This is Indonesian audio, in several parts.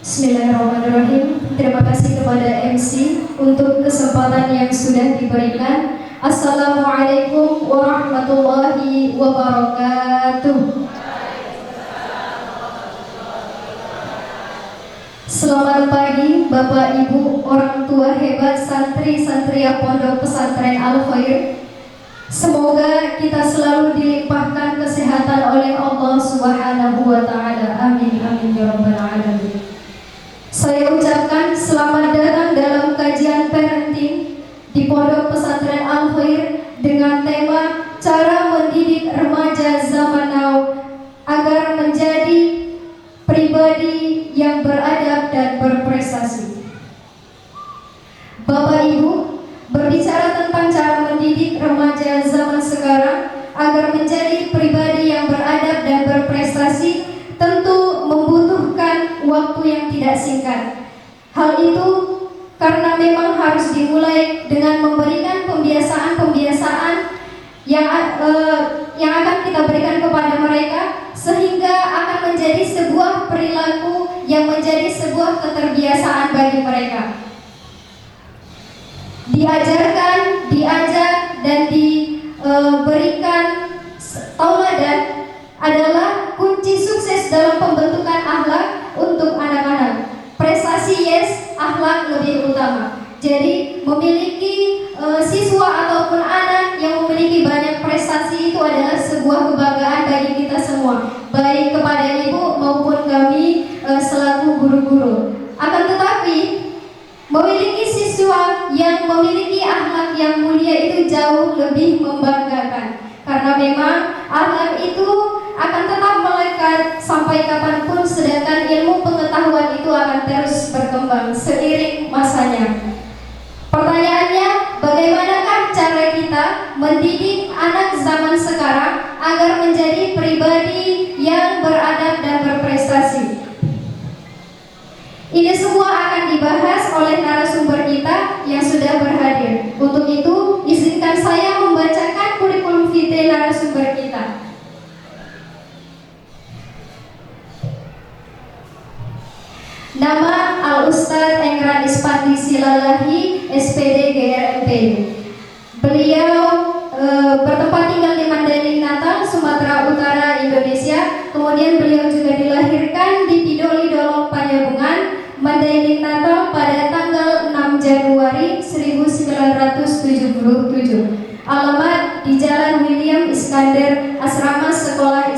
Bismillahirrahmanirrahim. Terima kasih kepada MC untuk kesempatan yang sudah diberikan. Assalamualaikum warahmatullahi wabarakatuh. Selamat pagi Bapak Ibu, orang tua hebat, santri-santri Pondok Pesantren Al-Khair. Semoga kita selalu dilimpahkan kesehatan oleh Allah Subhanahu wa taala. Amin amin ya rabbal alamin. Saya ucapkan selamat datang dalam kajian parenting di Pondok Pesantren Al-Khair dengan tema cara mendidik remaja zaman now agar menjadi pribadi yang beradab dan berprestasi. Bapak Ibu, berbicara tentang cara mendidik remaja zaman sekarang agar menjadi pribadi yang beradab dan berprestasi tentu membutuhkan waktu yang tidak singkat. Hal itu karena memang harus dimulai dengan memberikan pembiasaan-pembiasaan yang akan kita berikan kepada mereka, sehingga akan menjadi sebuah perilaku yang menjadi sebuah keterbiasaan bagi mereka. Diajarkan, diajak, dan diberikan tauladan adalah kunci sukses dalam pembentukan akhlak untuk anak-anak. Prestasi yes, akhlak lebih utama. Jadi memiliki siswa ataupun anak yang memiliki banyak prestasi itu adalah sebuah kebanggaan bagi kita semua, baik kepada ibu maupun kami selaku guru-guru. Akan tetapi memiliki siswa yang memiliki akhlak yang mulia itu jauh lebih membanggakan, karena memang akhlak itu akan tetap melekat sampai kapanpun, sedangkan ilmu pengetahuan itu akan terus berkembang seiring masanya. Pertanyaannya, bagaimanakah cara kita mendidik anak zaman sekarang agar menjadi pribadi yang beradab dan berprestasi? Ini semua akan dibahas oleh narasumber kita yang sudah berhadir. Untuk itu, izinkan saya membacakan kurikulum vitae narasumber kita. Nama Al-Ustadz Engran Ispati Silalahi, SPD GRMP. Beliau bertempat tinggal di Mandailing Natal, Sumatera Utara, Indonesia. Kemudian beliau juga dilahirkan di Pidoli Dolok Panyabungan, Mandailing Natal pada tanggal 6 Januari 1977. Alamat di Jalan William Iskandar, Asrama Sekolah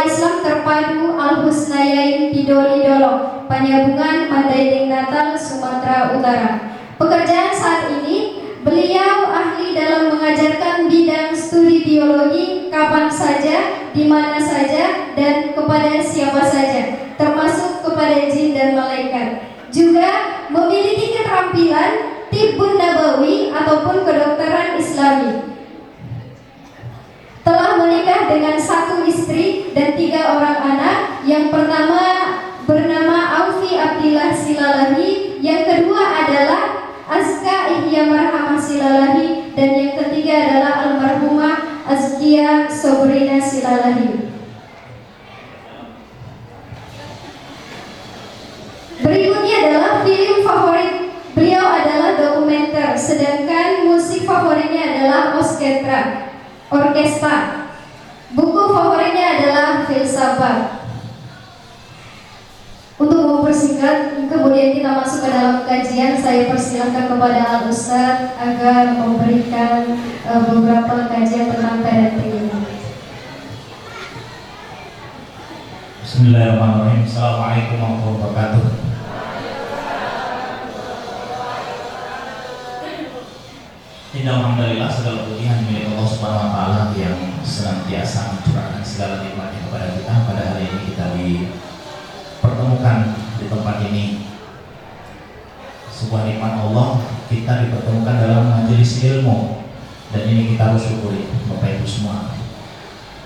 Islam Terpadu Al-Husnayain Pidoli Dolok Panyabungan, Mandailing Natal, Sumatera Utara. Pekerjaan saat ini, beliau ahli dalam mengajarkan bidang studi biologi kapan saja, di mana saja, dan kepada siapa saja, termasuk kepada jin dan malaikat. Juga memiliki keterampilan tibbun nabawi ataupun kedokteran Islami. Telah menikah dengan 1 istri dan 3 orang anak. Yang pertama bernama Aufi Abdillah Silalahi, yang kedua adalah Azka Ihya Marhamah Silalahi, dan yang ketiga adalah almarhumah Azkia Sobrina Silalahi. Berikutnya adalah film favorit beliau adalah dokumenter, sedangkan musik favoritnya adalah orkestra. Buku favoritnya adalah filsafat. Untuk mempersingkat, kemudian kita masuk ke dalam kajian. Saya persilakan kepada Al-Ustadz agar memberikan beberapa kajian tentang parenting. Bismillahirrahmanirrahim. Assalamualaikum warahmatullahi wabarakatuh. Alhamdulillah, segala pujian milik Allah Subhanahu wa taala yang senantiasa mencurahkan segala nikmatnya kepada kita. Pada hari ini kita dipertemukan di tempat ini. Sebuah nikmat Allah, kita dipertemukan dalam majelis ilmu, dan ini kita harus syukuri Bapak Ibu semua.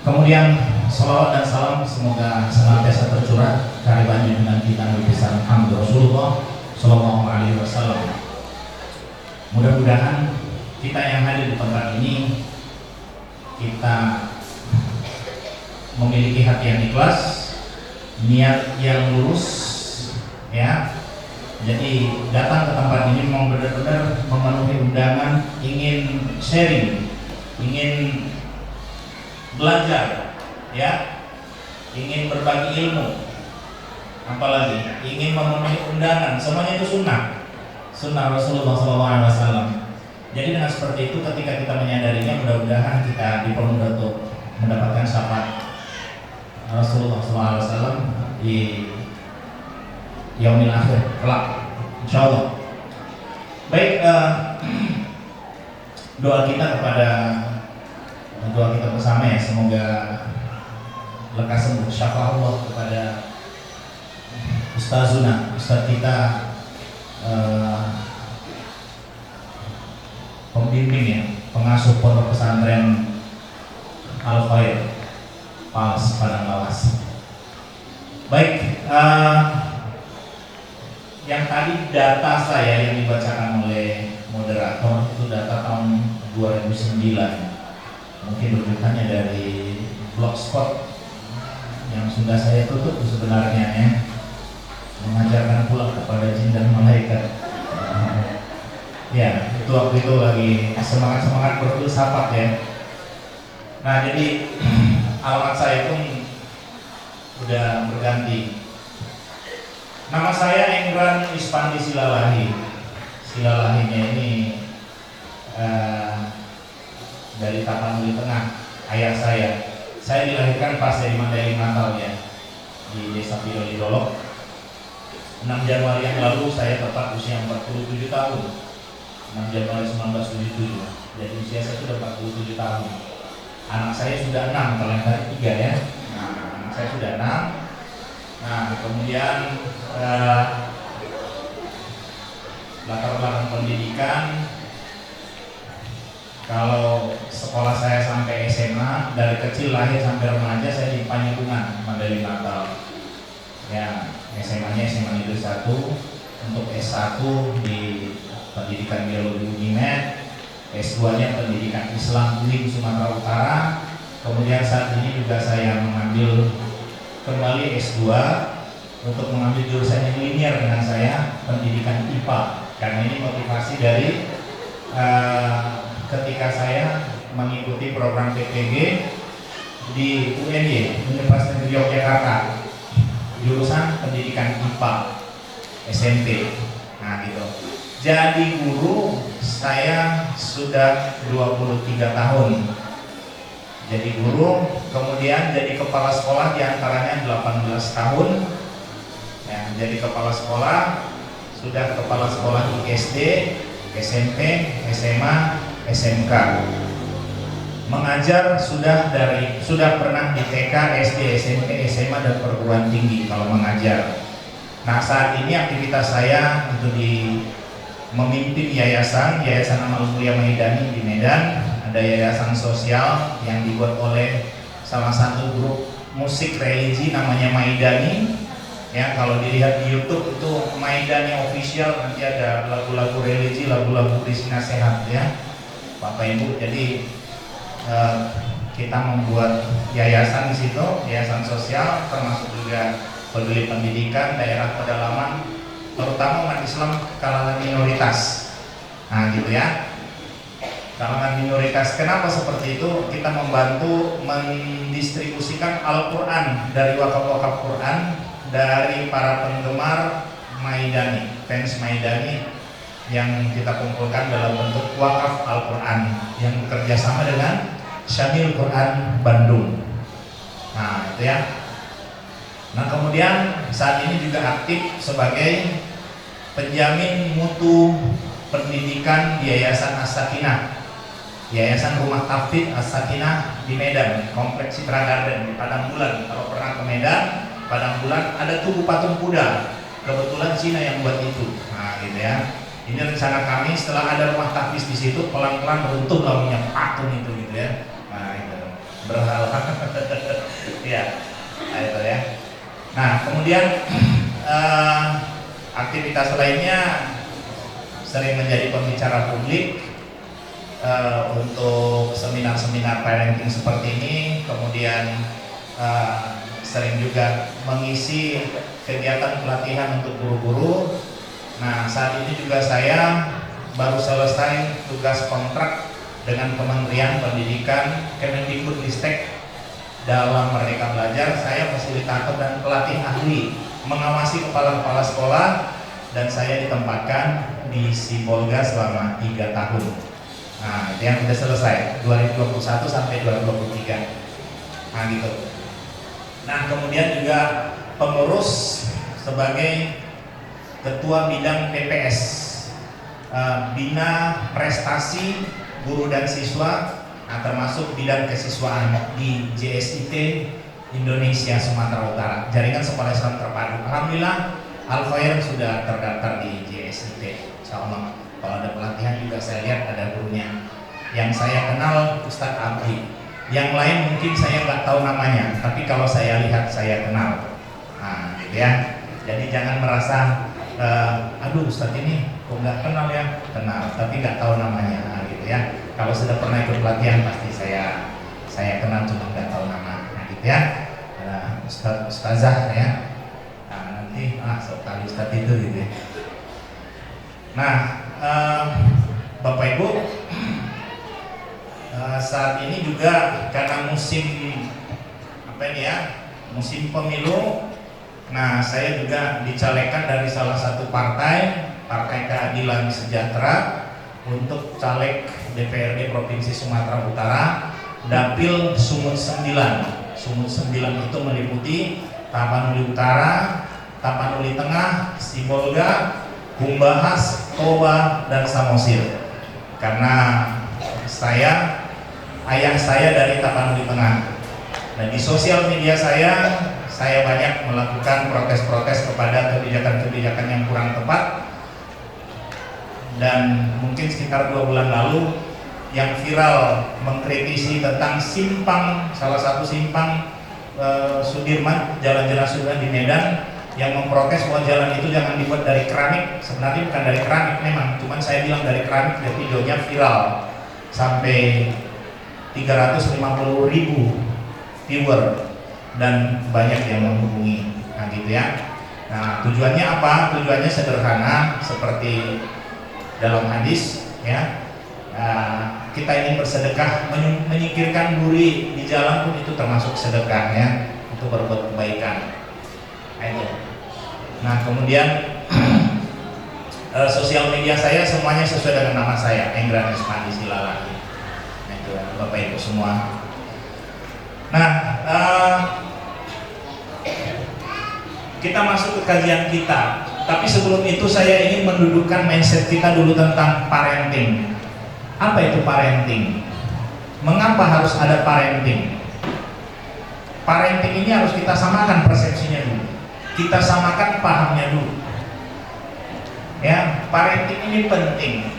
Kemudian salawat dan salam semoga senantiasa tercurah kehadiran junjungan kita Nabi besar Muhammad Rasulullah Sallallahu Alaihi Wasallam. Mudah-mudahan kita yang hadir di tempat ini, kita memiliki hati yang ikhlas, niat yang lurus, ya. Jadi datang ke tempat ini memang benar-benar memenuhi undangan, ingin sharing, ingin belajar, ya, ingin berbagi ilmu, apalagi ingin memenuhi undangan. Semuanya itu sunnah Rasulullah SAW. Jadi dengan seperti itu, ketika kita menyadarinya, mudah-mudahan kita dipermudah untuk mendapatkan syafaat Rasulullah SAW di yaumil akhir kelak, insyaallah. Baik, doa kita bersama ya, semoga lekas sembuh. Syafaatullah kepada Ustaz kita, pembimbing ya, pengasuh pondok pesantren Al Khair Pals Padang Lawas. Baik, yang tadi data saya yang dibacakan oleh moderator itu data tahun 2009. Mungkin rujukannya dari blogspot yang sudah saya tutup sebenarnya ya, mengajarkan pula kepada jin dan malaikat. Ya, itu waktu itu lagi semangat berfilsafat ya. Nah, jadi alamat saya pun udah berganti. Nama saya Engran Ispandi Silalahi. Silalahinya ini dari Tapanuli Tengah, ayah saya. Saya dilahirkan pas dari Mandailing Natal ya, di Desa Pilolidolok. 6 Januari yang lalu saya tepat usia 47 tahun. 6 Januari 1977. Jadi usia saya sudah 47 tahun. Anak saya sudah 6, kalau yang tadi 3 ya. Nah, anak saya sudah 6. Nah, kemudian latar belakang pendidikan, kalau sekolah saya sampai SMA, dari kecil lahir sampai remaja saya di Panyalungan, Mandailing Natal. Ya, SMA-nya SMA Negeri 1, untuk S1 di Pendidikan Biologi Unimed, S2-nya Pendidikan Islam UIN Sumatera Utara. Kemudian saat ini juga saya mengambil kembali S2 untuk mengambil jurusan yang linear dengan saya, Pendidikan IPA. Karena ini motivasi dari ketika saya mengikuti program PPG di UNY, Universitas Negeri Yogyakarta, jurusan Pendidikan IPA SMP. Nah gitu. Jadi guru saya sudah 23 tahun. Jadi guru, kemudian jadi kepala sekolah diantaranya 18 tahun. Ya, jadi kepala sekolah, sudah kepala sekolah di SD, SMP, SMA, SMK. Mengajar sudah pernah di TK, SD, SMP, SMA dan perguruan tinggi kalau mengajar. Nah, saat ini aktivitas saya itu memimpin yayasan Amal Mulia Maidani di Medan. Ada yayasan sosial yang dibuat oleh salah satu grup musik religi namanya Maidani. Ya, kalau dilihat di YouTube itu Maidani Official, nanti ada lagu-lagu religi, lagu-lagu berisi nasihat ya, Bapak Ibu. Jadi kita membuat yayasan di situ, yayasan sosial, termasuk juga peduli pendidikan, daerah pedalaman, terutama umat Islam kalangan minoritas. Nah gitu ya, kalangan minoritas. Kenapa seperti itu? Kita membantu mendistribusikan Al-Quran dari wakaf-wakaf Quran dari para penggemar Maidani, fans Maidani, yang kita kumpulkan dalam bentuk wakaf Al-Quran yang bekerja sama dengan Syamil Quran Bandung. Nah itu ya. Nah kemudian saat ini juga aktif sebagai penjamin mutu pendidikan di Yayasan As-Sakinah, Yayasan Rumah Tahfidz As-Sakinah di Medan, Kompleks Citra Garden di Padang Bulan. Kalau pernah ke Medan, Padang Bulan ada tugu patung kuda, kebetulan Cina yang buat itu. Nah gitu ya. Ini rencana kami setelah ada rumah tahfidz di situ, pelan-pelan runtuh bangunnya patung itu gitu ya. Nah itu berhala. Ya, nah, itu ya. Nah kemudian aktivitas lainnya sering menjadi pembicara publik untuk seminar-seminar parenting seperti ini. Kemudian sering juga mengisi kegiatan pelatihan untuk guru-guru. Nah, saat ini juga saya baru selesai tugas kontrak dengan Kementerian Pendidikan Kemendikbudristek dalam Merdeka Belajar. Saya fasilitator dan pelatih ahli mengawasi kepala-kepala sekolah, dan saya ditempatkan di Sibolga selama 3 tahun. Nah, itu yang sudah selesai 2021 sampai 2023. Nah, gitu. Nah, kemudian juga pengurus sebagai ketua bidang PPS, Bina Prestasi Guru dan Siswa, termasuk bidang kesiswaan di JSIT Indonesia Sumatera Utara, Jaringan Sekolah Islam Terpadu. Alhamdulillah, Al-Khair sudah terdaftar di JSIT. Insyaallah, kalau ada pelatihan juga saya lihat ada gurunya. Yang saya kenal Ustadz Abdi, yang lain mungkin saya nggak tahu namanya, tapi kalau saya lihat saya kenal. Nah, gitu ya. Jadi jangan merasa aduh Ustadz ini kok nggak kenal ya, kenal tapi nggak tahu namanya. Nah, gitu ya. Kalau sudah pernah ikut pelatihan pasti saya kenal, cuma nggak tahu nama. Nah, gitu ya. Ustazah ya. Nah, nanti sekali Ustadz itu gitu ya. Nah, Bapak Ibu, saat ini juga karena musim musim pemilu. Nah, saya juga dicalekkan dari salah satu partai Keadilan Sejahtera untuk caleg DPRD Provinsi Sumatera Utara, Dapil Sumut 9. Sumut 9 itu meliputi Tapanuli Utara, Tapanuli Tengah, Sibolga, Kumbahas, Toba, dan Samosir. Karena ayah saya dari Tapanuli Tengah. Nah, di sosial media saya banyak melakukan protes-protes kepada kebijakan-kebijakan yang kurang tepat. Dan mungkin sekitar 2 bulan lalu yang viral mengkritisi tentang salah satu simpang Sudirman, Jalan-Jalan Sudirman di Medan, yang memprotes bahwa jalan itu jangan dibuat dari keramik. Sebenarnya bukan dari keramik memang, cuman saya bilang dari keramik, dan videonya viral sampai 350.000 viewer dan banyak yang menghubungi. Nah, gitu ya. Nah, tujuannya apa? Tujuannya sederhana, seperti dalam hadis ya. Kita ingin bersedekah, menyingkirkan duri di jalan pun itu termasuk sedekah ya, untuk berbuat kebaikan. Nah, kemudian sosial media saya semuanya sesuai dengan nama saya, Enggrand Ismadi Silala. Nah, itu Bapak Ibu semua. Nah, kita masuk ke kajian kita. Tapi sebelum itu saya ingin mendudukkan mindset kita dulu tentang parenting. Apa itu parenting? Mengapa harus ada parenting? Parenting ini harus kita samakan persepsinya dulu. Kita samakan pahamnya dulu. Ya, parenting ini penting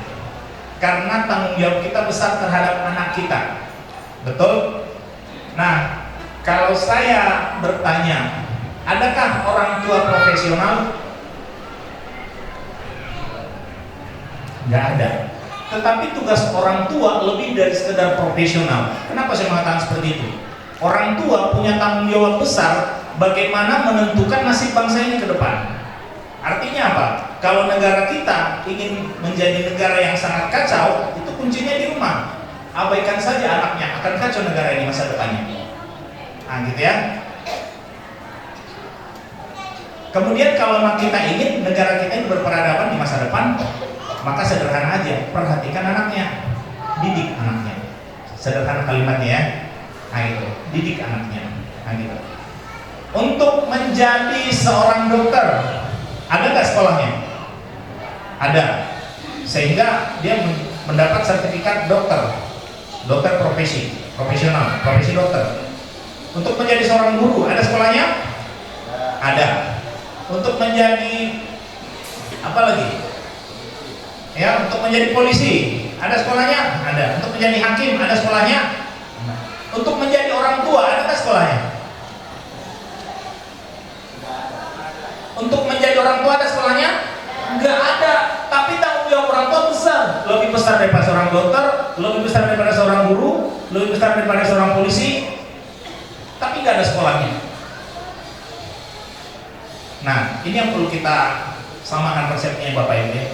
karena tanggung jawab kita besar terhadap anak kita. Betul? Nah, kalau saya bertanya, adakah orang tua profesional? Nggak ada. Tetapi tugas orang tua lebih dari sekedar profesional. Kenapa saya mengatakan seperti itu? Orang tua punya tanggung jawab besar bagaimana menentukan nasib bangsa ini ke depan. Artinya apa? Kalau negara kita ingin menjadi negara yang sangat kacau, itu kuncinya di rumah. Abaikan saja anaknya, akan kacau negara ini masa depannya. Nah, gitu ya. Kemudian kalau kita ingin negara kita ini berperadaban di masa depan, maka sederhana aja, perhatikan anaknya, didik anaknya. Sederhana kalimatnya ya. Nah, itu, didik anaknya. Nah, gitu. Untuk menjadi seorang dokter, ada nggak sekolahnya? Ada. Sehingga dia mendapat sertifikat dokter profesional, profesi dokter. Untuk menjadi seorang guru, ada sekolahnya? Ada. Untuk menjadi apa lagi? Ya, untuk menjadi polisi, ada sekolahnya? Ada. Untuk menjadi hakim, ada sekolahnya? Untuk menjadi orang tua, ada nggak sekolahnya? Untuk menjadi orang tua ada sekolahnya? Nggak ada. Tapi tanggung jawab orang tua besar, lebih besar daripada seorang dokter, lebih besar daripada seorang guru, lebih besar daripada seorang polisi. Tapi nggak ada sekolahnya. ini yang perlu kita samakan konsepnya Bapak Ibu ya.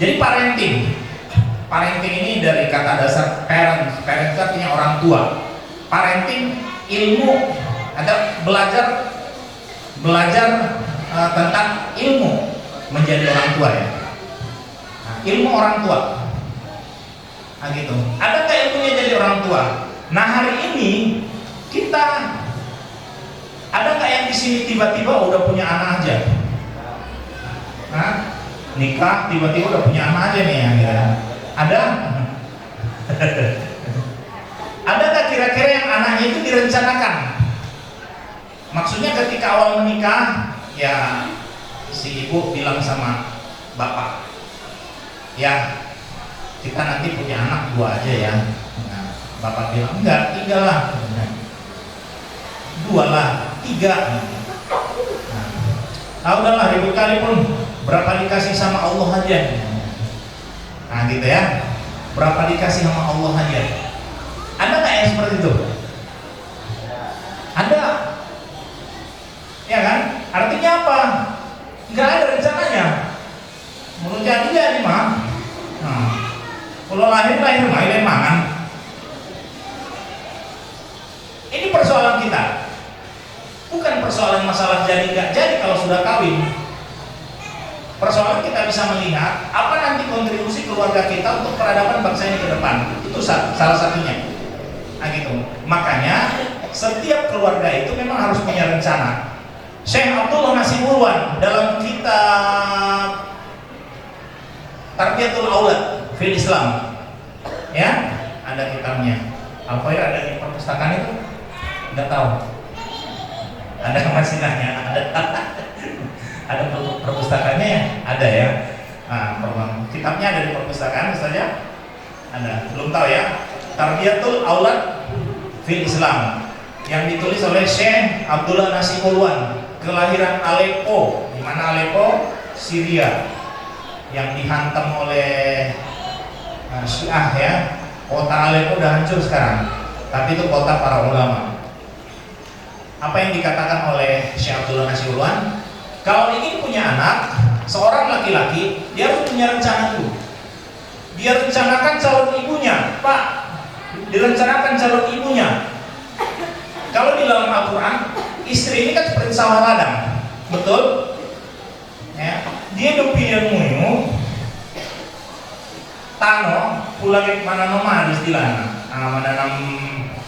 Jadi parenting ini dari kata dasar parent itu artinya orang tua. Parenting ilmu, ada belajar tentang ilmu menjadi orang tua ya. Nah, ilmu orang tua. Nah gitu. Adakah ilmunya jadi orang tua? Nah hari ini kita ada nggak yang di sini tiba-tiba udah punya anak aja? Nah, nikah tiba-tiba udah punya anak aja nih ya. Ada? Adakah kira-kira yang anaknya itu direncanakan? Maksudnya ketika awal menikah, ya si ibu bilang sama bapak, ya kita nanti punya anak 2 aja ya. Nah, bapak bilang enggak, 3 lah, 2 lah, 3. Nah udahlah ribut kali pun, berapa dikasih sama Allah aja. Nah gitu ya, berapa dikasih sama Allah aja. Ada nggak yang seperti itu? Ada, ya kan? Artinya apa? Nggak ada rencananya. Menurut jadi mah. Nah, kalau lahir main mangan. Ini persoalan kita. Bukan persoalan masalah jadi nggak jadi kalau sudah kawin. Persoalan kita bisa melihat apa nanti kontribusi keluarga kita untuk peradaban bangsa ini ke depan. Itu salah satunya. Nah gitu. Makanya setiap keluarga itu memang harus punya rencana. Syekh Abdullah Nasibulwan dalam kitab Tarbiyatul Aulad fil Islam, ya ada kitabnya. Apa ya ada di perpustakaan itu? Nggak tahu. Ada masih nanya, ada perpustakaannya ya? Ada ya. Nah, kitabnya ada di perpustakaan saja. Ada, belum tahu ya. Tarbiyatul Aulad fil Islam yang ditulis oleh Syekh Abdullah Nasibulwan, kelahiran Aleppo, di mana Aleppo, Syria, yang dihantam oleh Syiah ya. Kota Aleppo udah hancur sekarang, tapi itu kota para ulama. Apa yang dikatakan oleh Syekh Abdullah Nasibulwan? Kalau ingin punya anak, seorang laki-laki, dia harus punya rencana dulu. Dia rencanakan calon ibunya, Pak. Direncanakan calon ibunya. Kalau di dalam Al-Quran, istri ini kan seperti sawah ladang, betul? Ya. Dia dupilian muyu, tano, pulang mana nomah istilahnya, menanam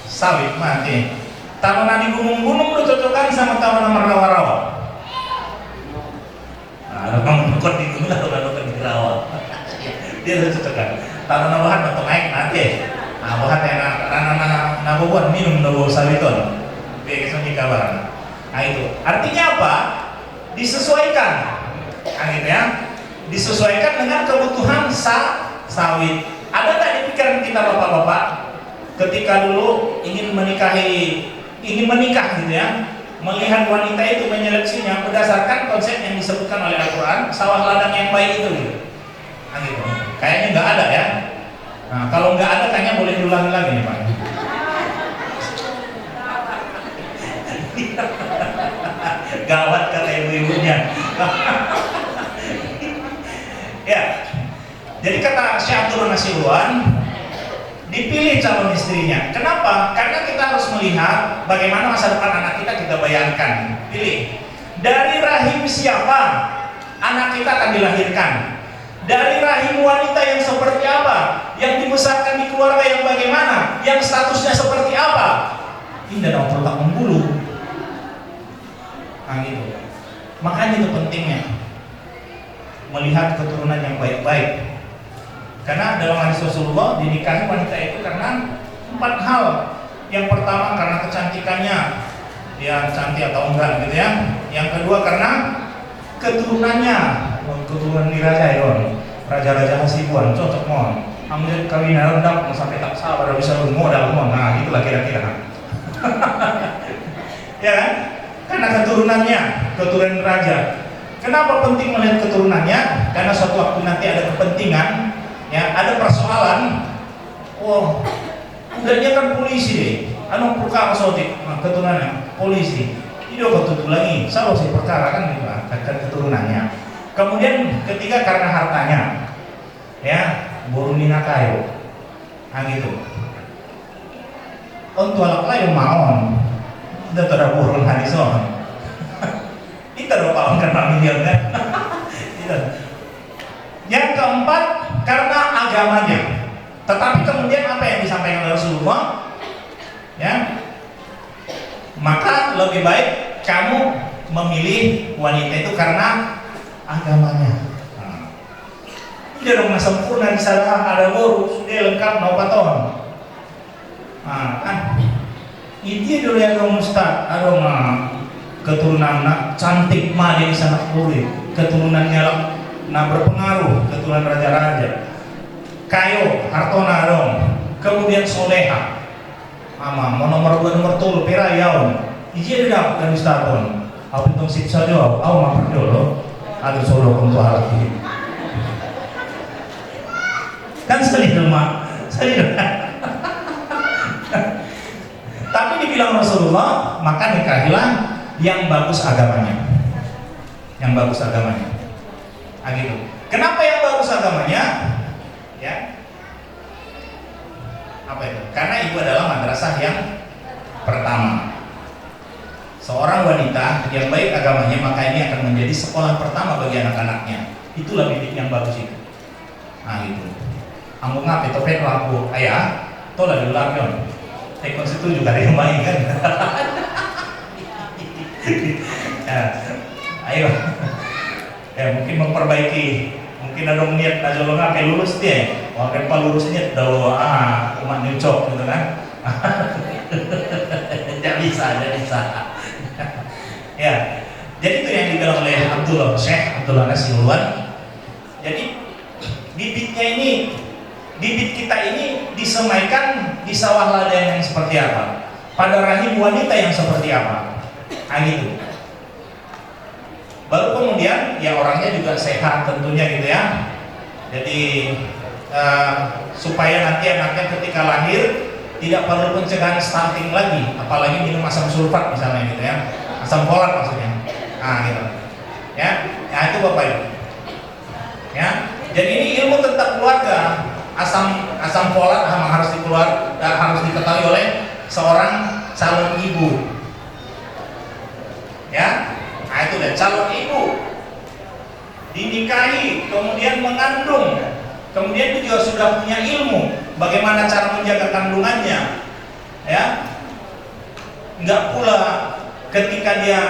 sawit mati. Tanaman di gunung-gunung udah cocokan sama tanaman rawa-rawa. Nah, memang bukan di gunung atau bukan di rawa. Dia udah cocokan. Tanaman bahan untuk naik nanti. Nah, bahan yang anak-anak nabuan minum nabu sawiton. Biasanya kabar. Nah itu. Artinya apa? Disesuaikan. Nah gitu ya. Disesuaikan dengan kebutuhan sawit. Ada nggak di pikiran kita bapak-bapak? Ketika dulu ingin menikah gitu ya, melihat wanita itu menyeleksinya berdasarkan konsep yang disebutkan oleh Al-Quran, sawah ladang yang baik itu gitu. Nah, gitu. Kayaknya nggak ada ya. Nah, kalau nggak ada kayaknya boleh diulangi lagi nih Pak. Gawat kata ibu-ibunya. Ya, jadi kata Syekh Abdullah Nasibulwan, dipilih calon istrinya. Kenapa? Karena kita harus melihat bagaimana masa depan anak kita bayangkan. Pilih dari rahim siapa anak kita akan dilahirkan, dari rahim wanita yang seperti apa, yang dibesarkan di keluarga yang bagaimana, yang statusnya seperti apa. Ini dan perlu tak membulu. Nah gitu. Makanya itu pentingnya melihat keturunan yang baik-baik. Karena dalam hadis Rasulullah dinikahi wanita itu karena 4 hal. Yang pertama karena kecantikannya, dia cantik atau enggak gitu ya. Yang kedua karena keturunannya, keturunan diraja ya, raja-raja Hasibuan, cocok mon. Ambil kawinan rendah sampai tak sabar bisa modal mon. Nah, itulah kira-kira. Ya kan? Karena keturunannya, keturunan raja. Kenapa penting melihat keturunannya? Karena suatu waktu nanti ada kepentingan, ya, ada persoalan. Wah, udah dia kan polisi deh. Anu puka sotik, keturunannya polisi. Tidak kau tutulangi, selalu saya perkara kan gitu, akan keturunannya. Kemudian ketiga karena hartanya, ya, burung minakayo, gitu. Untuk anak lain maon, udah ada burung hadison. Kita dong kalau kena miliarnya. Yang keempat karena agamanya. Tetapi kemudian apa yang disampaikan oleh Rasulullah? Ya, maka lebih baik kamu memilih wanita itu karena agamanya. Tidak dong sempurna di sana ada boru sudah lengkap no paton. Kan itu dulu ya dong Ustaz, ada keturunan cantik mah di sana kulit, keturunannya nah berpengaruh, keturunan raja-raja. Kayo hartona dong, kemudian soleha. Ama mau nomor 2 nomor 3 pera yaun. Ije dah kan Ustazon. Apa itu siksa jauh, aku mah dulu. Ada solo untuk hal ini. Kan sekali rumah, sekali. Tapi dibilang Rasulullah, maka nikahilah yang bagus agamanya. Yang bagus agamanya. Gitu. Kenapa yang bagus agamanya? Ya. Apa itu? Karena ibu adalah madrasah yang pertama. Seorang wanita yang baik agamanya, maka ini akan menjadi sekolah pertama bagi anak-anaknya. Itulah bidik yang bagus itu. Gitu. Amung ngapa itu pet lampu ayah, tolah di lampion. Tekon situ juga ada yang baik kan. Ya, ayo. Mungkin memperbaiki. Mungkin ada niat najolong ngapa lulus dia. Waktu apa lurusnya doa umat nyucok gitu kan. Tidak bisa. Ya, jadi itu yang dibilang oleh Syekh Abdullah Nasirullah. Jadi bibit kita ini disemaikan di sawah ladang yang seperti apa, pada rahim wanita yang seperti apa, gitu. Baru kemudian ya orangnya juga sehat tentunya gitu ya. Jadi supaya nanti anaknya ketika lahir tidak perlu pencegahan stunting lagi, apalagi minum asam sulfat misalnya gitu ya, asam folat maksudnya, gitu ya. Nah itu Bapak Ibu ya. Jadi ini ilmu tentang keluarga. Asam folat harus diketahui oleh seorang calon ibu ya. Nah itu dan calon ibu dinikahi kemudian mengandung, kemudian dia juga sudah punya ilmu bagaimana cara menjaga kandungannya ya. Enggak pula ketika dia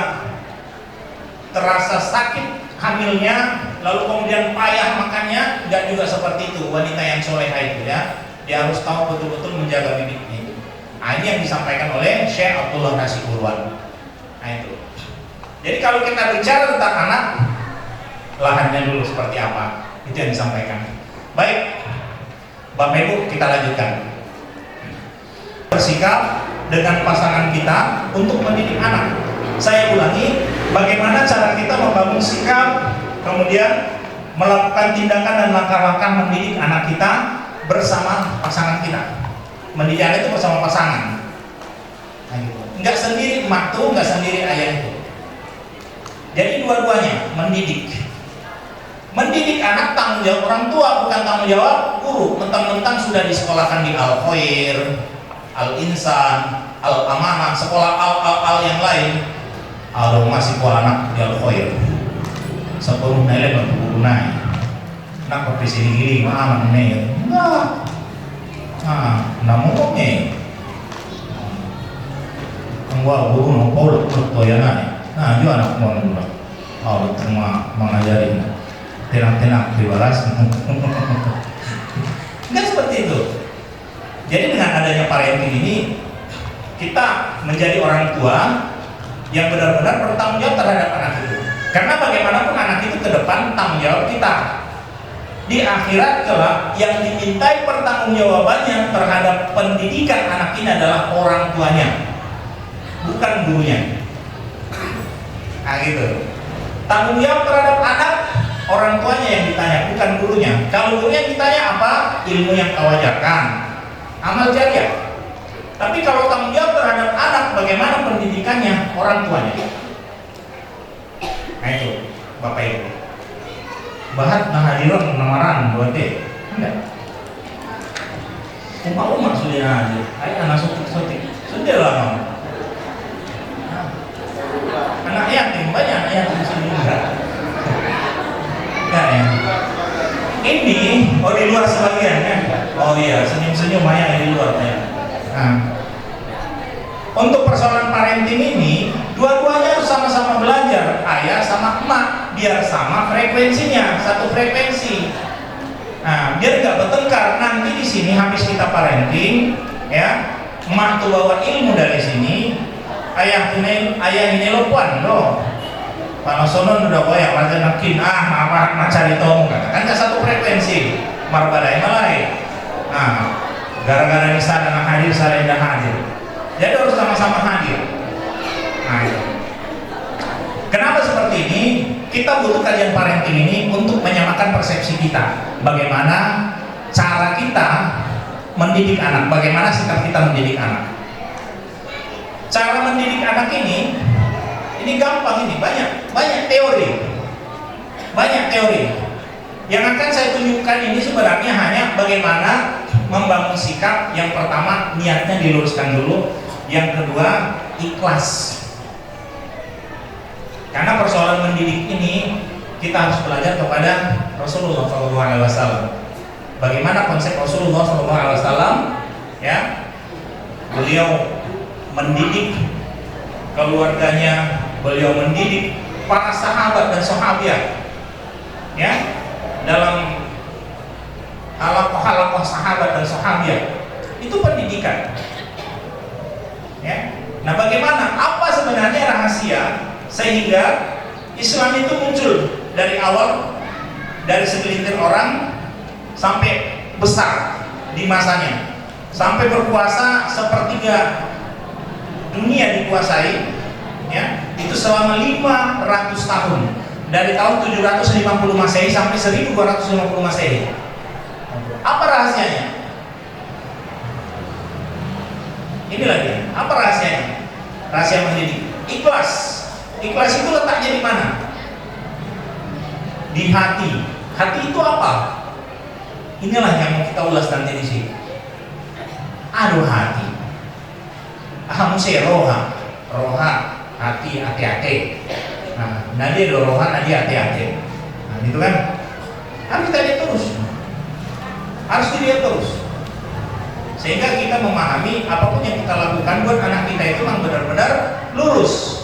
terasa sakit hamilnya lalu kemudian payah makannya, enggak juga seperti itu wanita yang soleha itu ya. Dia harus tahu betul-betul menjaga bibitnya. Nah ini yang disampaikan oleh Syekh Abdullah Nasirullah. Nah itu. Jadi kalau kita bicara tentang anak, lahannya dulu seperti apa, itu yang disampaikan. Baik, Bapak Ibu kita lanjutkan. Bersikap dengan pasangan kita untuk mendidik anak. Saya ulangi, bagaimana cara kita membangun sikap, kemudian melakukan tindakan dan langkah-langkah mendidik anak kita bersama pasangan kita. Mendidik anak itu bersama pasangan. Nah, gitu. Enggak sendiri emak tuh, enggak sendiri ayah itu. Jadi dua-duanya mendidik. Mendidik anak tanggung jawab orang tua, bukan tanggung jawab guru. Mentang-mentang sudah disekolahkan di Al-Khair, Al-Insan, Al-Amanah, sekolah al yang lain. Ada masih sekolah anak di Al-Khair. Sepuluh nilai untuk guru naik. Nak kopi sini mana nih? Nah, namun nih. Angwa guru nopo toyangan. Nah, juga anak mau dulu. Oh, cuma mengajarin. Tenang-tenang dibalas. Enggak seperti itu. Jadi dengan adanya parenting ini, kita menjadi orang tua yang benar-benar bertanggung jawab terhadap anak itu. Karena bagaimanapun anak itu ke depan tanggung jawab kita. Di akhirat kelak yang dimintai pertanggungjawabannya terhadap pendidikan anak ini adalah orang tuanya, bukan gurunya. Nah gitu. Tanggung jawab terhadap anak orang tuanya yang ditanya, bukan gurunya. Kalau gurunya ditanya apa? Ilmu yang kau ajarkan, amal jariah. Tapi kalau tanggung jawab terhadap anak, bagaimana pendidikannya orang tuanya. Nah itu Bapak Ibu. Bahat nah hadiran namaran berarti enggak. Umak sudah aja. Ayo anak sotik sudah lah mau. Anak yatim banyak anak yatim sudah enggak. Enggak ya. Ini di luar sebagian ya. Oh iya, senyum-senyum banyak di luar ya. Nah, untuk persoalan parenting ini, dua-duanya harus sama-sama belajar, ayah sama emak, biar sama frekuensinya, satu frekuensi. Nah, biar nggak bertengkar. Nanti di sini habis kita parenting, ya, emak tuh bawa ilmu dari sini, ayah ini lopuan loh. Pak Sonon udah koyak, raja nakin, apa cari tong, kan nggak satu frekuensi, marbadai malai. Nah, gara-gara ini saya hadir, saya tidak hadir. Jadi harus sama-sama hadir. Nah, itu. Kenapa seperti ini? Kita butuh kajian parenting ini untuk menyamakan persepsi kita. Bagaimana cara kita mendidik anak, bagaimana sikap kita mendidik anak. Cara mendidik anak ini gampang, ini banyak teori. Yang akan saya tunjukkan ini sebenarnya hanya bagaimana membangun sikap. Yang pertama, niatnya diluruskan dulu. Yang kedua, ikhlas. Karena persoalan mendidik ini kita harus belajar kepada Rasulullah SAW. Bagaimana konsep Rasulullah SAW? Ya, beliau mendidik keluarganya, beliau mendidik para sahabat dan sahabiat. Ya, dalam halakoh sahabat dan sahabiat itu pendidikan. Ya. Nah, bagaimana? Apa sebenarnya rahasia sehingga Islam itu muncul dari awal, dari segelintir orang sampai besar di masanya, sampai berkuasa sepertiga dunia dikuasai, ya, itu selama 500 tahun, dari tahun 750 Masehi sampai 1250 Masehi. Apa rahasianya? Ini lagi, apa rahasianya? Rahasia mendidik, ikhlas. Ikhlas itu letaknya di mana? Di hati. Hati itu apa? Inilah yang mau kita ulas nanti di sini. Aduh, hati. Roha, hati, hati. Nah, nadi roha, nadi hati. Nah, gitu kan? Harus kita lihat terus. Harus dilihat terus. Sehingga kita memahami apapun yang kita lakukan buat anak kita itu memang benar-benar lurus.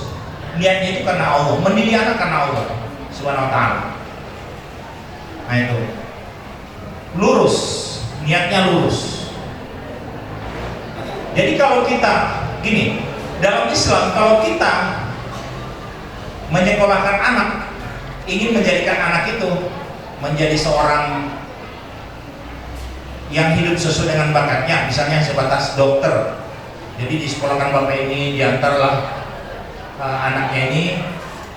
Niatnya itu karena Allah, mendidik anak karena Allah Subhanahu wa ta'ala. Nah itu, lurus, niatnya lurus. Jadi kalau kita gini, dalam Islam kalau kita menyekolahkan anak, ingin menjadikan anak itu menjadi seorang yang hidup sesuai dengan bakatnya, misalnya sebatas dokter. Jadi disekolahkan bapak ini, diantarlah anaknya ini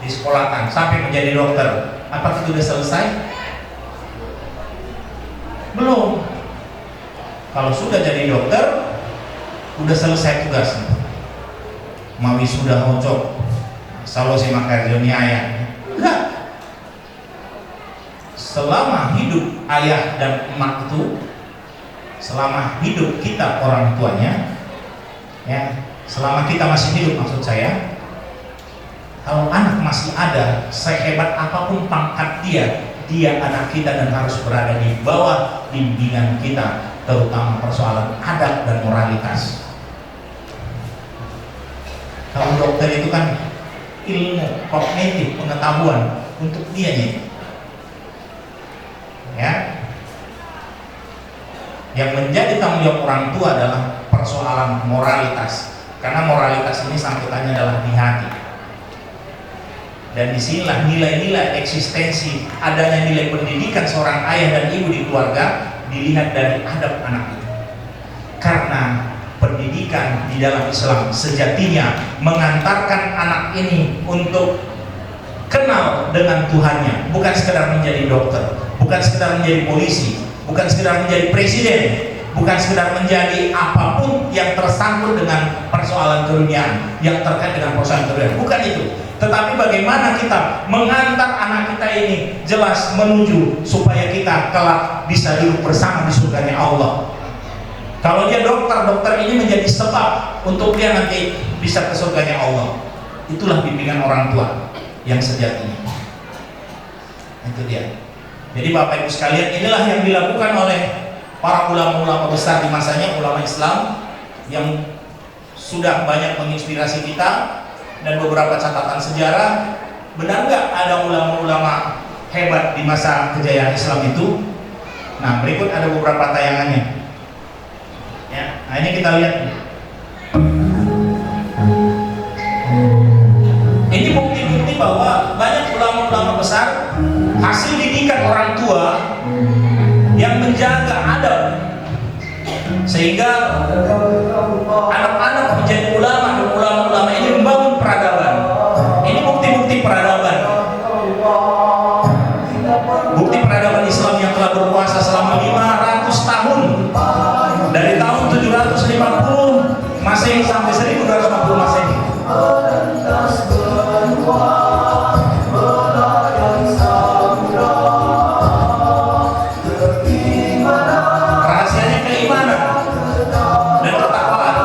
disekolahkan sampai menjadi dokter. Apakah itu sudah selesai? Belum. Kalau sudah jadi dokter, sudah selesai tugasnya. Mawi sudah hocok, salo si makarjoni ayah. Enggak. Selama hidup ayah dan emak itu, selama hidup kita orang tuanya, ya, selama kita masih hidup maksud saya, kalau anak masih ada, sehebat apapun pangkat dia anak kita dan harus berada di bawah bimbingan kita, terutama persoalan adab dan moralitas. Kalau dokter itu kan ilmu, kognitif, pengetahuan untuk dia nih, ya. Yang menjadi tanggung jawab orang tua adalah persoalan moralitas, karena moralitas ini sangkutannya adalah di hati. Dan disinilah nilai-nilai eksistensi, adanya nilai pendidikan seorang ayah dan ibu di keluarga dilihat dari adab anak itu. Karena pendidikan di dalam Islam sejatinya mengantarkan anak ini untuk kenal dengan Tuhannya, bukan sekedar menjadi dokter, bukan sekedar menjadi polisi, bukan sekedar menjadi presiden, bukan sekedar menjadi apapun yang tersangkut dengan persoalan keduniaan, yang terkait dengan persoalan keduniaan, bukan itu. Tetapi bagaimana kita mengantar anak kita ini jelas menuju supaya kita kelak bisa duduk bersama di surganya Allah. Kalau dia dokter ini menjadi sebab untuk dia nanti bisa ke surganya Allah. Itulah bimbingan orang tua yang sejatinya. Itu dia. Jadi Bapak Ibu sekalian, inilah yang dilakukan oleh para ulama-ulama besar di masanya, ulama Islam yang sudah banyak menginspirasi kita. Dan beberapa catatan sejarah, benar nggak ada ulama-ulama hebat di masa kejayaan Islam itu? Nah, berikut ada beberapa tayangannya. Ya, nah ini kita lihat. Ini bukti-bukti bahwa banyak ulama-ulama besar hasil didikan orang tua yang menjaga adab, sehingga anak-anak menjadi ulama dan ulama-ulama ini membangun peradaban. Ini bukti-bukti peradaban. Bukti peradaban Islam yang telah berkuasa selama 500 tahun. Dari tahun 750 Masehi sampai 1250 Masehi. Rahasianya keimanan dan ketakwaan.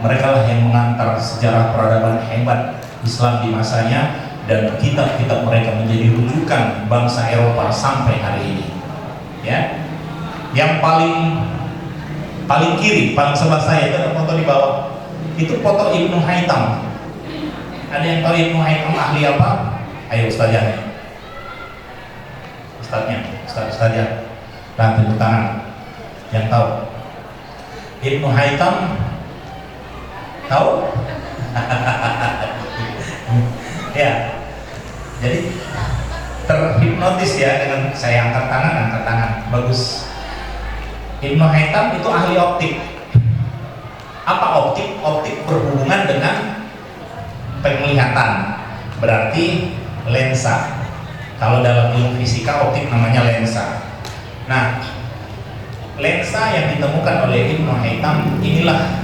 Mereka lah yang mengantar sejarah peradaban hebat Islam di masanya, dan kitab-kitab mereka menjadi rujukan bangsa Eropa sampai hari ini. Ya, yang paling kiri, paling sebelah saya itu ada foto di bawah. Itu foto Ibnu Haytham. Ada yang tahu Ibnu Haytham ahli apa? Ayo ustaznya. Ustaznya. Nah, tepuk tangan. Yang tahu? Ibnu Haytham tahu? Ya. Jadi terhipnotis ya dengan saya angkat tangan. Bagus. Ibnu Haytham itu ahli optik. Apa optik? Optik berhubungan dengan penglihatan. Berarti lensa. Kalau dalam ilmu fisika optik namanya lensa. Nah, lensa yang ditemukan oleh Ibnu Haytham inilah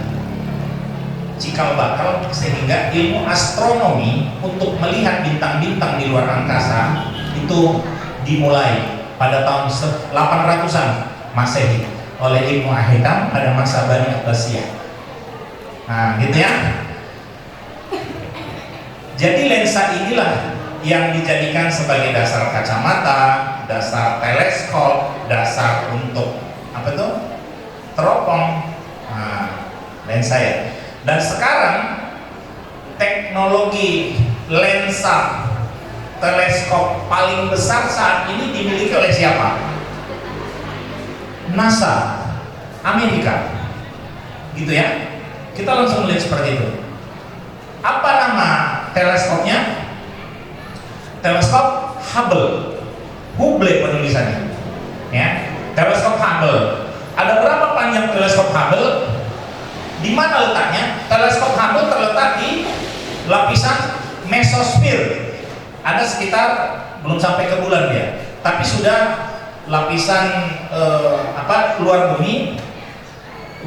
cikal bakal sehingga ilmu astronomi untuk melihat bintang-bintang di luar angkasa itu dimulai pada tahun 800-an Masehi oleh Ibnu Haytham pada masa Bani Abbasiyah. Nah, gitu ya. Jadi lensa inilah yang dijadikan sebagai dasar kacamata, dasar teleskop, dasar untuk apa tuh? Teropong. Nah, lensa ya. Dan sekarang teknologi lensa teleskop paling besar saat ini dimiliki oleh siapa? NASA, Amerika. Gitu ya. Kita langsung melihat seperti itu. Apa nama teleskopnya? Teleskop Hubble. Hubble penulisannya. Ya, teleskop Hubble. Ada berapa panjang teleskop Hubble? Di mana letaknya? Teleskop Hubble terletak di lapisan mesosfer. Ada sekitar belum sampai ke bulan dia, tapi sudah lapisan luar bumi,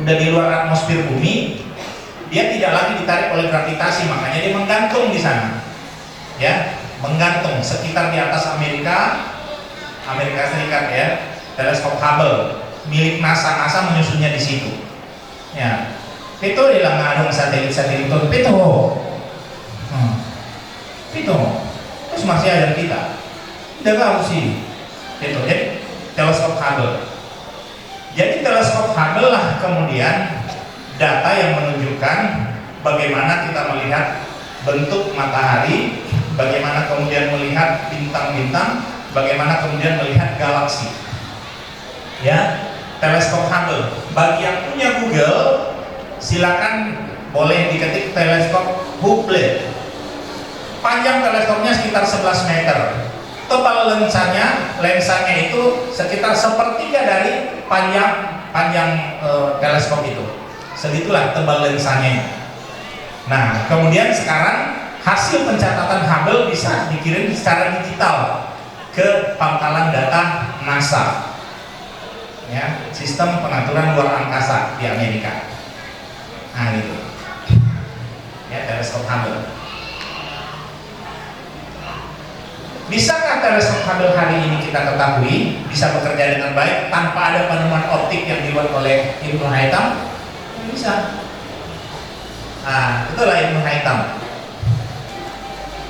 udah di luar atmosfer bumi. Dia tidak lagi ditarik oleh gravitasi, makanya dia menggantung di sana. Ya, menggantung sekitar di atas Amerika Serikat ya. Teleskop Hubble milik NASA menyusunnya di situ. Ya. Itu ilang anong satelit-satelit itu Pito. Terus masih ada kita. Tidak tahu sih. Itu jadi teleskop Hubble. Jadi teleskop Hubble lah kemudian data yang menunjukkan bagaimana kita melihat bentuk matahari, bagaimana kemudian melihat bintang-bintang, bagaimana kemudian melihat galaksi. Ya, teleskop Hubble. Bagi yang punya Google, silakan boleh diketik teleskop Hubble. Panjang teleskopnya sekitar 11 meter. Tebal lensanya itu sekitar sepertiga dari panjang teleskop itu. Segitulah tebal lensanya. Nah, kemudian sekarang hasil pencatatan Hubble bisa dikirim secara digital ke pangkalan data NASA. Ya, sistem pengaturan luar angkasa di Amerika. Nah, gitu. Ya, teleskop Hubble. Bisakah teleskop Hubble hari ini kita ketahui bisa bekerja dengan baik tanpa ada penemuan optik yang dibuat oleh Ibnu Haytham? Bisa. Nah, itulah Ibnu Haytham.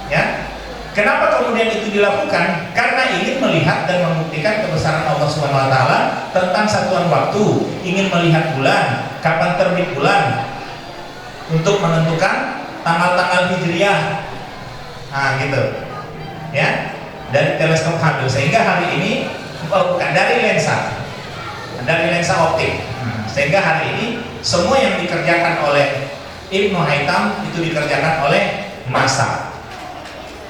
Ya. Kenapa kemudian itu dilakukan? Karena ingin melihat dan membuktikan kebesaran Allah Subhanahu wa taala tentang satuan waktu, ingin melihat bulan, kapan terbit bulan, untuk menentukan tanggal-tanggal hijriah. Nah, gitu. Ya, dari teleskop Hubble, sehingga hari ini bukan dari lensa optik. Nah, sehingga hari ini semua yang dikerjakan oleh Ibnu Haytham itu dikerjakan oleh NASA.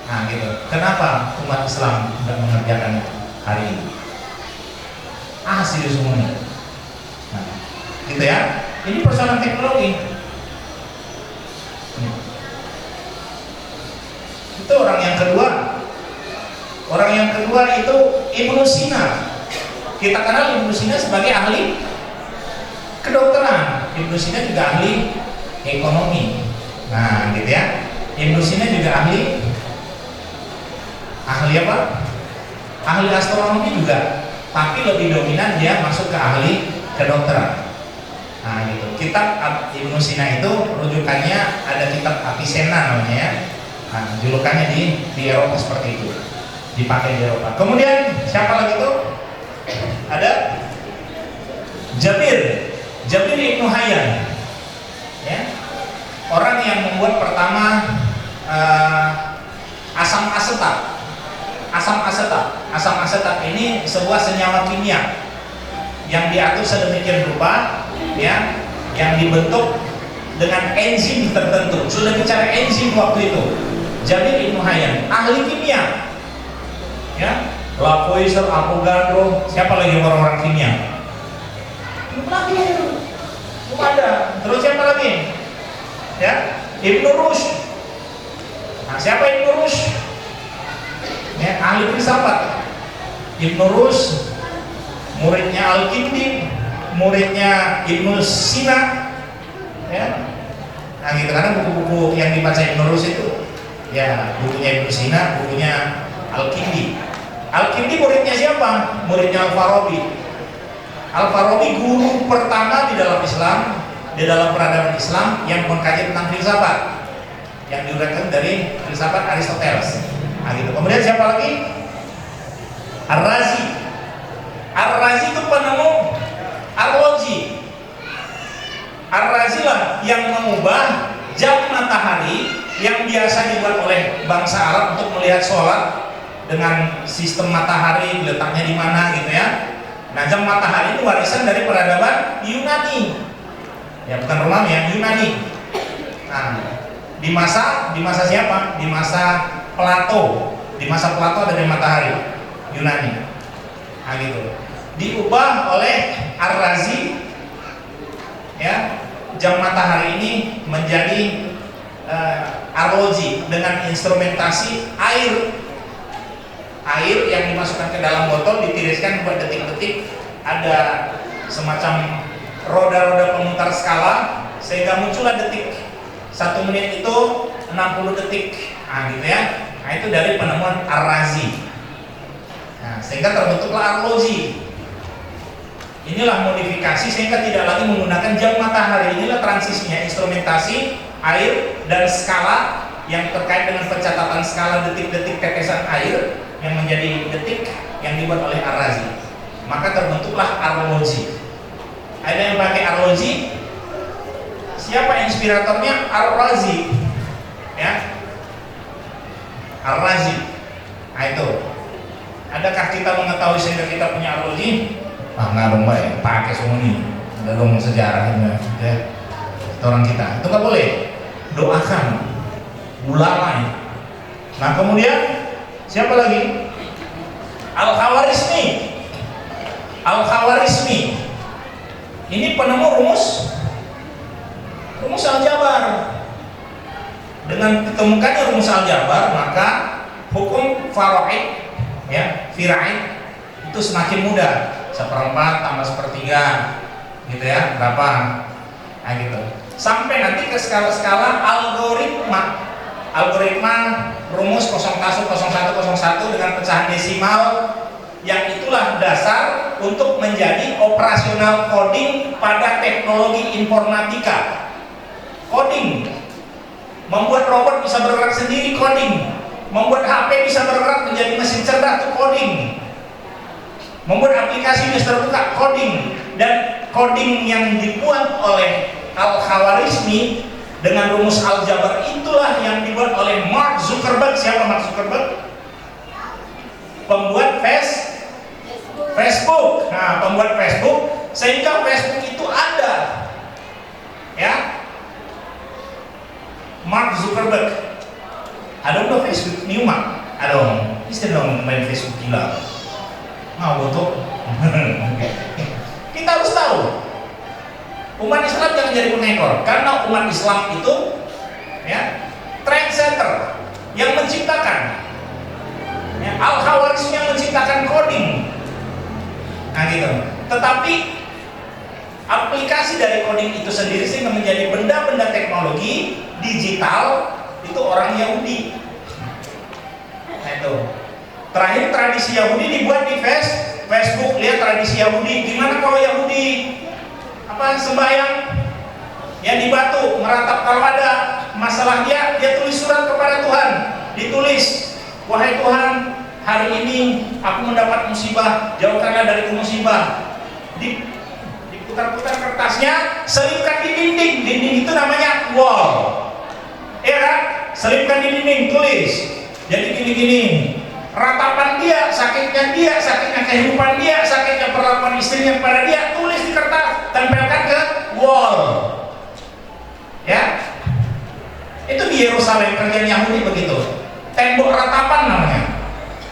Nah, gitu. Kenapa umat Islam tidak mengerjakan hari ini? Serius semuanya. Nah, gitu ya. Ini persoalan teknologi. Itu orang yang kedua. Orang yang kedua itu Ibnu Sina. Kita kenal Ibnu Sina sebagai ahli kedokteran. Ibnu Sina juga ahli ekonomi. Nah, gitu ya. Ibnu Sina juga ahli apa? Ahli astronomi juga. Tapi lebih dominan dia masuk ke ahli kedokteran. Nah gitu. Kitab Ibnu Sina itu rujukannya ada kitab Avicenna namanya ya. Nah, julukannya di Eropa seperti itu, dipakai di Eropa. Kemudian siapa lagi itu? Ada Jabir Ibnu Hayyan, ya, orang yang membuat pertama asam asetat. Asam asetat ini sebuah senyawa kimia yang diatur sedemikian rupa, ya, yang dibentuk dengan enzim tertentu. Sudah bicara enzim waktu itu. Jabir Ibnu Hayyan, ahli kimia, ya, Lavoisier, Avogadro, siapa lagi orang-orang kimia? Lagi ada. Terus siapa lagi? Ya, Ibnu Rushd. Nah, siapa Ibnu Rushd? Ya, ahli filsafat. Ibnu Rushd, muridnya Al-Kindi, muridnya Ibnu Sina, ya. Nah, gitu, karena buku-buku yang dibaca Ibnu Rushd itu, ya, bukunya Ibnu Sina, bukunya Al-Kindi. Al-Kindi muridnya siapa? Muridnya Al-Farabi. Al-Farabi guru pertama di dalam Islam, di dalam peradaban Islam yang mengkaji tentang filsafat, yang diuraikan dari filsafat Aristoteles. Nah, gitu. Kemudian siapa lagi? Ar-Razi. Ar-Razi itu penemu arloji. Ar-Razi lah yang mengubah jam matahari yang biasa dibuat oleh bangsa Arab untuk melihat sholat dengan sistem matahari letaknya di mana gitu ya. Nah, jam matahari itu warisan dari peradaban Yunani. Ya, bukan Romawi ya, Yunani. Nah, di masa siapa? Di masa Plato. Di masa Plato ada jam matahari Yunani. Nah, gitu. Diubah oleh Ar-Razi, ya, jam matahari ini menjadi arloji dengan instrumentasi air yang dimasukkan ke dalam botol, ditiriskan buat detik-detik, ada semacam roda-roda pemutar skala sehingga muncullah detik. 1 menit itu 60 detik. Nah, gitu ya. Nah, itu dari penemuan Ar-Razi. Nah, sehingga terbentuklah arloji. Inilah modifikasi sehingga tidak lagi menggunakan jam matahari. Inilah transisinya, instrumentasi air dan skala yang terkait dengan pencatatan skala detik-detik tetesan air yang menjadi detik yang dibuat oleh Ar-Razi. Maka terbentuklah arloji. Ada yang pakai arloji? Siapa inspiratornya? Ar-Razi, ya, Ar-Razi. Nah, itu. Adakah kita mengetahui sehingga kita punya arloji? Ah, nggak dong, Mbak, pakai semua ini. Ada dong sejarahnya, ya. Orang kita itu nggak boleh. Doakan ulama ya. Nah, kemudian siapa lagi? Al-Khawarizmi. Ini penemu rumus aljabar. Dengan ditemukannya rumus aljabar, maka hukum faraid, ya, firaid itu semakin mudah. 1/4 tambah 1/3, gitu ya, berapa? Nah, gitu. Sampai nanti ke skala-skala algoritma rumus 010101 dengan pecahan desimal, yang itulah dasar untuk menjadi operasional coding pada teknologi informatika. Coding, membuat robot bisa bergerak sendiri, coding. Membuat HP bisa bergerak menjadi mesin cerdas, itu coding. Membuat aplikasi bisa terbuka, coding. Dan coding yang dibuat oleh Al-Khawarizmi dengan rumus aljabar itulah yang dibuat oleh Mark Zuckerberg. Siapa Mark Zuckerberg? Pembuat Facebook. Nah, pembuat Facebook, sehingga Facebook itu ada, ya. Mark Zuckerberg. Ada udah Facebook Newmark. Ada dong main Facebook gila. Nah, butuh. Kita harus tahu. Umat Islam jangan jadi pengekor, karena umat Islam itu, ya, trendsetter yang menciptakan, ya, Al-Khawarizmi yang menciptakan coding. Nah, gitu. Tetapi aplikasi dari coding itu sendiri sehingga menjadi benda-benda teknologi digital itu orang Yahudi. Nah, itu. Terakhir tradisi Yahudi dibuat di Facebook. Lihat tradisi Yahudi. Gimana kalau Yahudi apa sembahyang ya di batu, meratap. Kalau ada masalah dia tulis surat kepada Tuhan, ditulis, wahai Tuhan, hari ini aku mendapat musibah, jauhkanlah dariku musibah. Diputar-putar kertasnya, selipkan di dinding. Dinding itu namanya wall, ya kan? Selipkan di dinding, tulis. Jadi gini-gini, ratapan dia, sakitnya kehidupan dia, sakitnya perlakuan istrinya kepada dia, tulis di kertas, tempelkan ke wall. Ya, itu di Yerusalem kerjaan Yahudi begitu. Tembok ratapan namanya.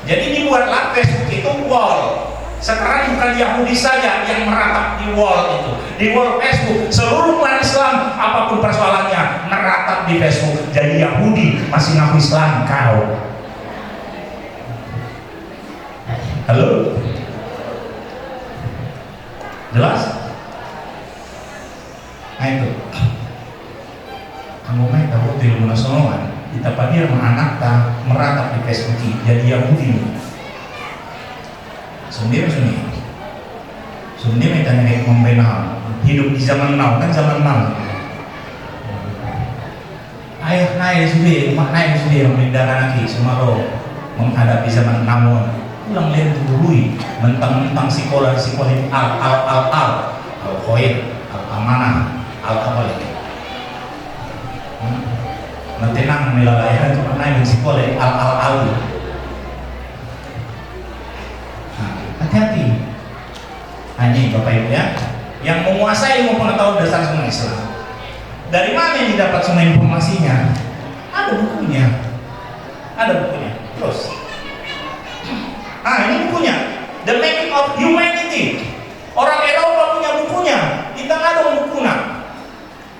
Jadi dibuatlah Facebook itu wall. Sekarang bukan Yahudi saja yang meratap di wall itu, di wall Facebook. Seluruh umat Islam apapun persoalannya meratap di Facebook. Jadi Yahudi masih ngaku Islam kau. Halo? Jelas? Nah itu. Kamu main tahu di rumah sonoan, kita padir anak meratap di Facebook jadi Yahudi. Sendiri mereka kayak membenah hidup di zaman now, kan zaman now. Ayah naik sudah, mak naik sudah memindahkan lagi semaro menghadapi zaman now. Ulang lihat dulu, mentang-mentang sekolah al khoir, al amanah, al kabal. Mentenang nilai cuma naik sekolah al. Hati-hati. Hanya Bapak Ibu ya, yang menguasai ilmu pengetahuan dasar semua Islam. Dari mana yang didapat semua informasinya? Ada bukunya. Terus, ini bukunya, The Making of Humanity. Orang Eropa punya bukunya, kita nggak ada bukunya.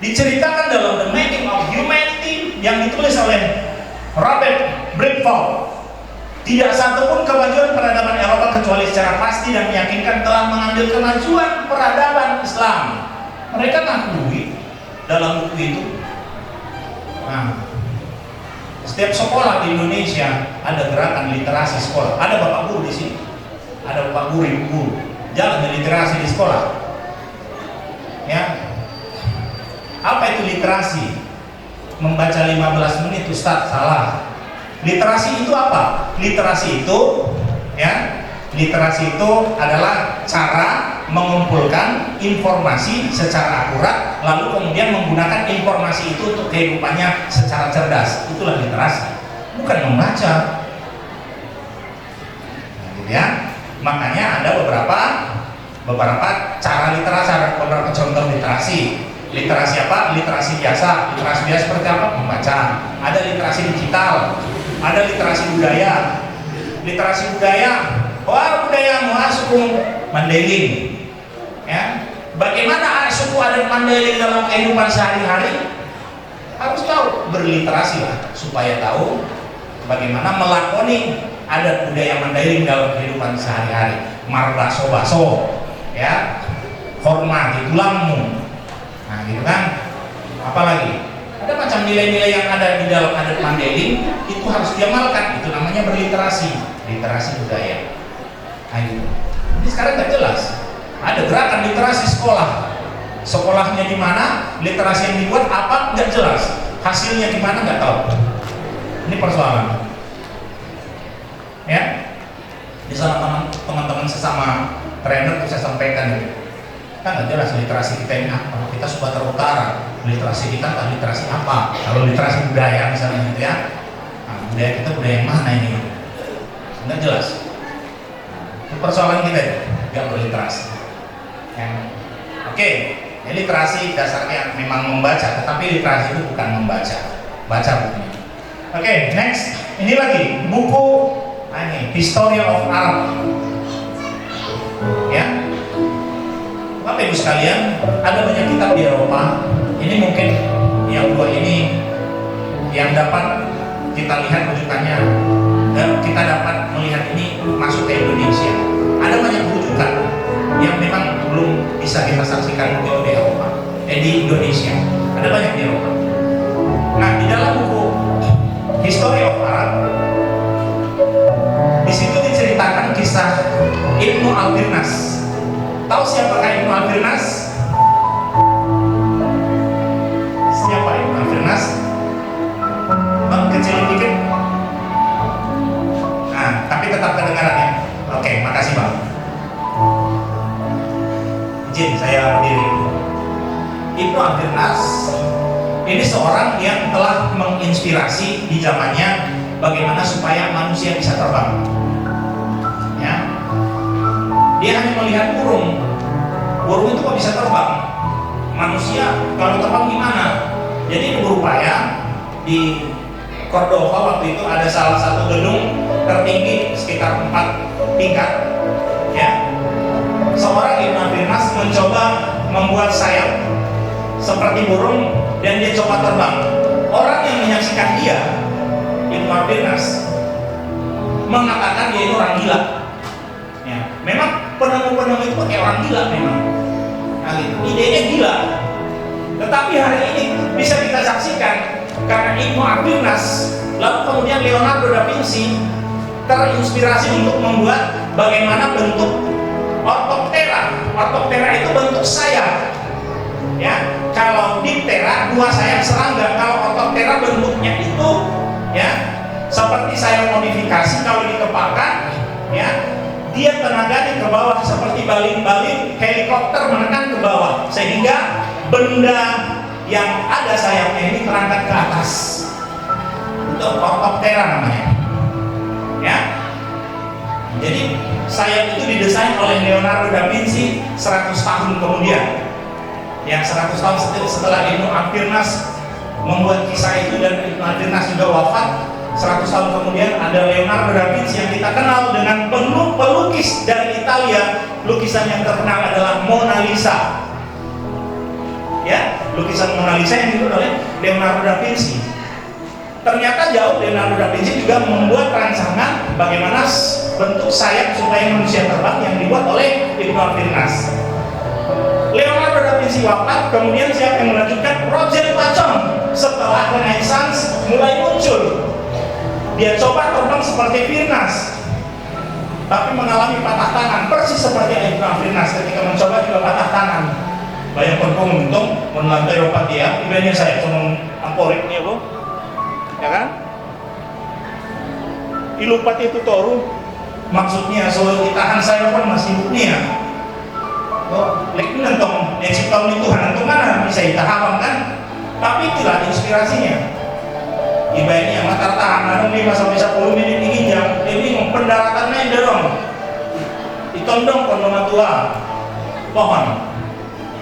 Diceritakan dalam The Making of Humanity yang ditulis oleh Robert Bradford. Tidak satupun kemajuan peradaban Eropa kecuali secara pasti dan meyakinkan telah mengambil kemajuan peradaban Islam. Mereka mengakui dalam buku itu. Nah, setiap sekolah di Indonesia ada gerakan literasi sekolah. Ada bapak guru di sini, ada bapak guru, ibu guru. Jalan literasi di sekolah. Ya, apa itu literasi? Membaca 15 menit, Ustaz, salah. Literasi itu apa? Literasi itu adalah cara mengumpulkan informasi secara akurat lalu kemudian menggunakan informasi itu untuk kehidupannya secara cerdas. Itulah literasi, bukan membaca. Gitu ya. Makanya ada beberapa cara literasi, ada beberapa contoh literasi. Literasi apa? Literasi biasa. Literasi biasa seperti apa? Membaca. Ada literasi digital, ada literasi budaya. Literasi budaya, budaya suku Mandailing. Ya, bagaimana suku adat Mandailing dalam kehidupan sehari-hari? Harus tahu, berliterasi lah supaya tahu bagaimana melakoni adat budaya Mandailing dalam kehidupan sehari-hari. Marbaso baso, ya, hormati tulangmu. Nah, gitu kan? Apalagi? Ada macam nilai-nilai yang ada di dalam adat Mandailing itu harus diamalkan. Itu namanya berliterasi, literasi budaya. Nah, gitu. Ini sekarang nggak jelas. Ada gerakan literasi sekolah. Sekolahnya di mana? Literasi yang dibuat apa? Nggak jelas. Hasilnya gimana? Nggak tahu. Ini persoalan. Ya, di sana teman-teman sesama trainer saya sampaikan itu. Kan nggak jelas literasi kita ini apa. Kita Sumatera Utara, literasi kita kan literasi apa? Kalau literasi budaya misalnya gitu ya, nah, budaya kita budaya yang mana ini? Nggak jelas. Itu persoalan kita ya, nggak berliterasi. Oke, literasi dasarnya memang membaca, tetapi literasi itu bukan membaca, baca bukunya. Oke, next, ini lagi buku ini History of Arab. Ya. Bapak Ibu sekalian, ada banyak kitab di Eropa. Ini mungkin yang dua ini yang dapat kita lihat rujukannya, dan kita dapat melihat ini masuk ke Indonesia. Ada banyak rujukan yang memang belum bisa kita saksikan di Eropa, di Indonesia. Ada banyak di Eropa. Nah, di dalam buku History of Arab, di situ diceritakan kisah Ibnu Al-Firnas. Tahu siapakah Ibnu Al-Firnas? Ibnu Akhirnas ini seorang yang telah menginspirasi di zamannya bagaimana supaya manusia bisa terbang. Ya, dia hanya melihat burung itu kok bisa terbang, manusia kalau terbang gimana? Jadi berupaya di Cordova waktu itu ada salah satu gedung tertinggi sekitar 4 tingkat, ya. Seorang Ibnu Akhirnas mencoba membuat sayap seperti burung dan dia coba terbang. Orang yang menyaksikan dia, Ibnu Akhirnas, mengatakan dia itu orang gila. Ya, memang penemu-penemu itu pakai orang gila memang. Nah, gitu. Idenya gila. Tetapi hari ini bisa kita saksikan karena Ibnu Akhirnas, lalu kemudian Leonardo da Vinci terinspirasi untuk membuat bagaimana bentuk ortoptera. Ortoptera itu bentuk sayap. Ya, kalau diptera 2 sayap serangga, kalau ortoptera bentuknya itu ya seperti sayap modifikasi kalau dikepakkan, ya dia tenaganya ke bawah seperti baling-baling helikopter menekan ke bawah sehingga benda yang ada sayapnya ini terangkat ke atas. Itu ortoptera namanya. Ya. Jadi sayap itu didesain oleh Leonardo da Vinci 100 tahun kemudian. Yang 100 tahun setelah Ibnu Akhirnas membuat kisah itu dan Ibnu Akhirnas juga wafat, 100 tahun kemudian ada Leonardo da Vinci yang kita kenal dengan pelukis dari Italia. Lukisan yang terkenal adalah Mona Lisa. Ya, lukisan Mona Lisa yang dibuat oleh Leonardo da Vinci. Ternyata jauh Leonardo da Vinci juga membuat rancangan bagaimana bentuk sayap supaya manusia terbang yang dibuat oleh Ibnu Akhirnas. Leonardo da Vinci wafat, kemudian siapa yang melanjutkan? Roger Bacon. Setelah Renaissance mulai muncul, dia coba terbang seperti Akhirnas, tapi mengalami patah tangan persis seperti Ibnu Akhirnas. Ketika mencoba juga patah tangan. Bayangkan kok untung melantai opat dia, ibanya saya cuma amporik nih, Bu. Ya kan? Ilupat itu toru maksudnya soal ditahan saya pun masih buknya. Oh, lek nentong yang tahun itu hantu mana bisa ditahan kan? Tapi itulah inspirasinya. Iba ini yang mata tahan 5 sampai 10 menit ini jam. Ini pendaratannya dorong. Ditondong pondongan tua pohon.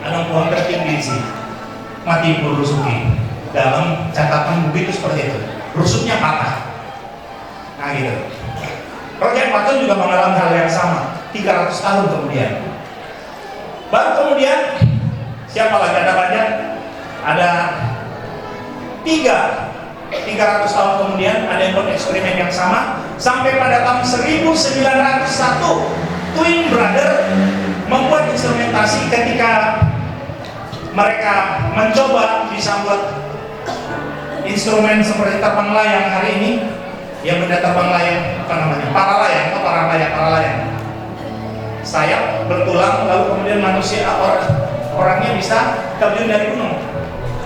Ada pohon tertinggi sih. Mati Rusuki. Dalam catatan buku itu seperti itu, rusuknya patah. Nah gitu. Roger Bacon juga mengalami hal yang sama 300 tahun kemudian. Baru kemudian siapa lagi ada banyak? Ada 300 tahun kemudian ada yang bereksperimen yang sama sampai pada tahun 1901 Twin Brother membuat instrumentasi ketika mereka mencoba bisa buat instrumen seperti terbang layang hari ini, yang benda terbang layang apa namanya? Paralayang. Sayap bertulang lalu kemudian manusia orangnya bisa terjun dari gunung,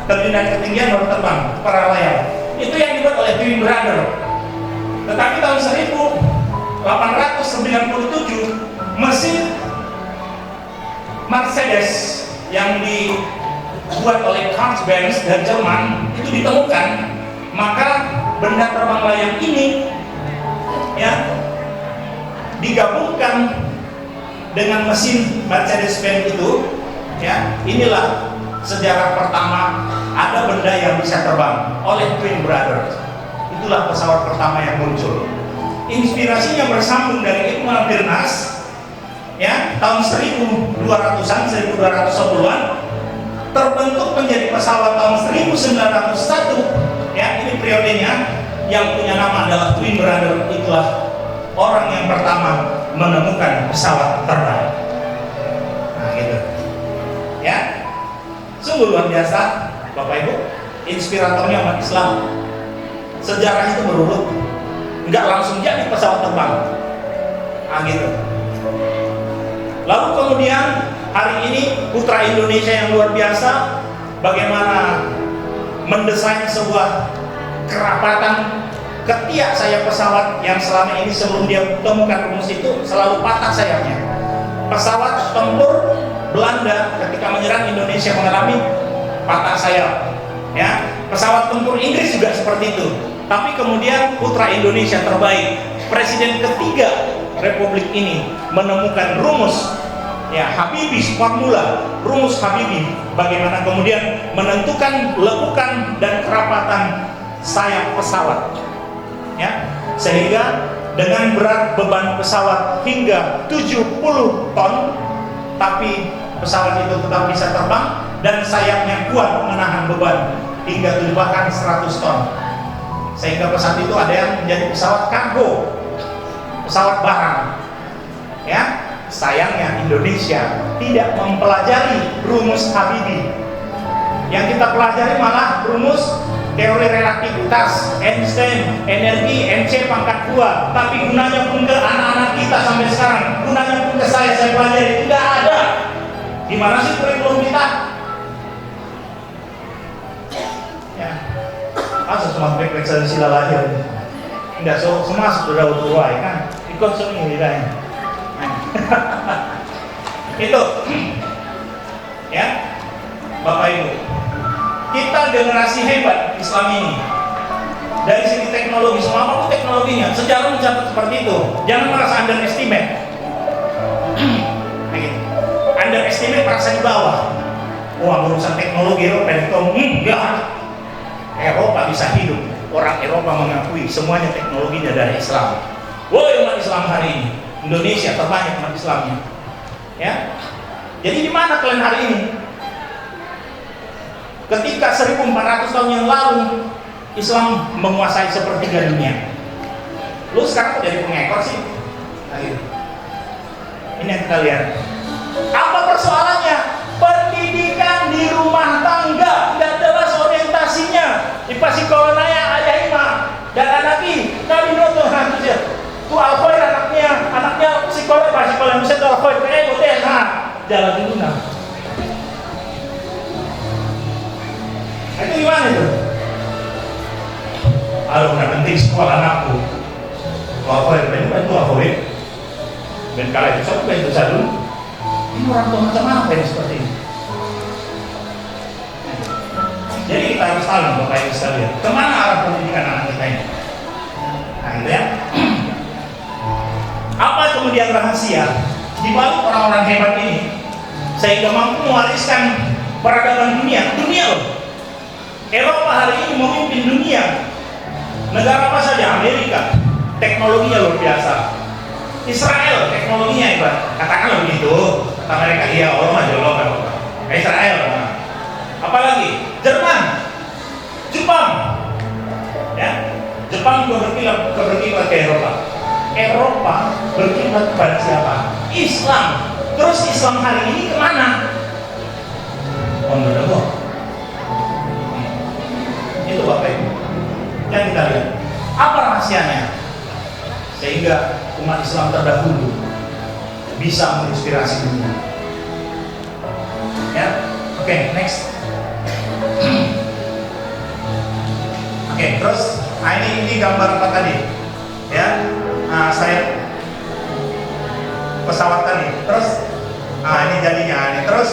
terjun dari ketinggian baru terbang, paralayang. Itu yang dibuat oleh Twin Brother. Tetapi tahun 1897 mesin Mercedes yang dibuat oleh Karl Benz dari Jerman itu ditemukan, maka benda terbang layang ini ya digabungkan dengan mesin Mercedes-Benz itu, ya inilah sejarah pertama ada benda yang bisa terbang oleh Twin Brothers. Itulah pesawat pertama yang muncul. Inspirasinya bersambung dari Ibnu Akhirnas, ya tahun 1200-an, 1210-an terbentuk menjadi pesawat tahun 1901. Ya ini periodenya yang punya nama adalah Twin Brother. Itulah orang yang pertama menemukan pesawat terbang. Nah gitu, ya sungguh luar biasa Bapak Ibu, inspiratornya umat Islam. Sejarah itu berurut, nggak langsung jadi pesawat terbang. Nah gitu. Lalu kemudian hari ini putra Indonesia yang luar biasa bagaimana mendesain sebuah kerapatan ketiak sayap pesawat yang selama ini sebelum dia temukan rumus itu selalu patah sayapnya. Pesawat tempur Belanda ketika menyerang Indonesia mengalami patah sayap. Ya, pesawat tempur Inggris juga seperti itu. Tapi kemudian putra Indonesia terbaik, presiden ketiga Republik ini menemukan rumus, ya, Habibie formula, rumus Habibie, bagaimana kemudian menentukan lekukan dan kerapatan sayap pesawat, ya, sehingga dengan berat beban pesawat hingga 70 ton, tapi pesawat itu tetap bisa terbang dan sayapnya kuat menahan beban hingga bahkan 100 ton, sehingga pesawat itu ada yang menjadi pesawat kargo, pesawat barang. Ya, sayangnya Indonesia tidak mempelajari rumus Habibie. Yang kita pelajari malah rumus teori relativitas, Einstein, energi, MC pangkat 2. Tapi gunanya pun ke anak-anak kita sampai sekarang, gunanya pun ke saya pelajari tidak ada. Gimana sih kurikulum kita? Ya, asal cuma baik-baik saja sila lahir. Enggak, semua sudah utuh kan? Dikonsumsi lidahnya. Itu, ya, Bapak Ibu. Kita generasi hebat Islam ini. Dari segi teknologi, semua apapun teknologinya, sejarah mencatat seperti itu. Jangan merasa underestimate. Underestimate merasa di bawah. Wah, urusan teknologi Eropa, enggak. Eropa bisa hidup. Orang Eropa mengakui semuanya teknologinya dari Islam. Woi, umat Islam hari ini, Indonesia terbanyak umat Islamnya. Ya. Jadi di mana kalian hari ini? Ketika 1400 tahun yang lalu Islam menguasai sepertiga dunia. Lu sekarang jadi pengekor sih. Nah, gitu. Ini yang kita lihat. Apa persoalannya? Pendidikan di rumah tangga tidak jelas orientasinya. Di pasikolonaya ayah ima dan anaki kami nonton hantu tu alkohol anaknya psikolog yang bisa tu alkohol boten jalan dulu nah. Itu gimana itu? Kalau nggak penting sekolah anakku, alkohol itu alkohol. Dan kalau itu satu itu satu. Ini orang tua macam apa yang seperti ini? Jadi kita harus tahu Bapak Ibu sekalian, kemana arah pendidikan anak kita ini? Nah, gitu ya. Apa kemudian rahasia di balik orang-orang hebat ini sehingga mampu mewariskan peradaban dunia loh. Eropa hari ini memimpin dunia. Negara apa saja? Amerika, teknologinya luar biasa. Israel, teknologinya hebat. Katakanlah begitu. Kata mereka, iya orang aja loh. Israel. Apalagi Jerman, Jepang, ya, Jepang juga berkiblat ke Eropa. Eropa berkiblat kepada siapa? Islam. Terus Islam hari ini kemana? Menurut itu Bapak Ibu. Yang kita lihat. Apa rahasianya? Sehingga umat Islam terdahulu bisa menginspirasi dunia. Ya, oke, next. Oke, terus ini gambar apa tadi? Ya, saya pesawat tadi. Terus, ini jadinya. Ini terus,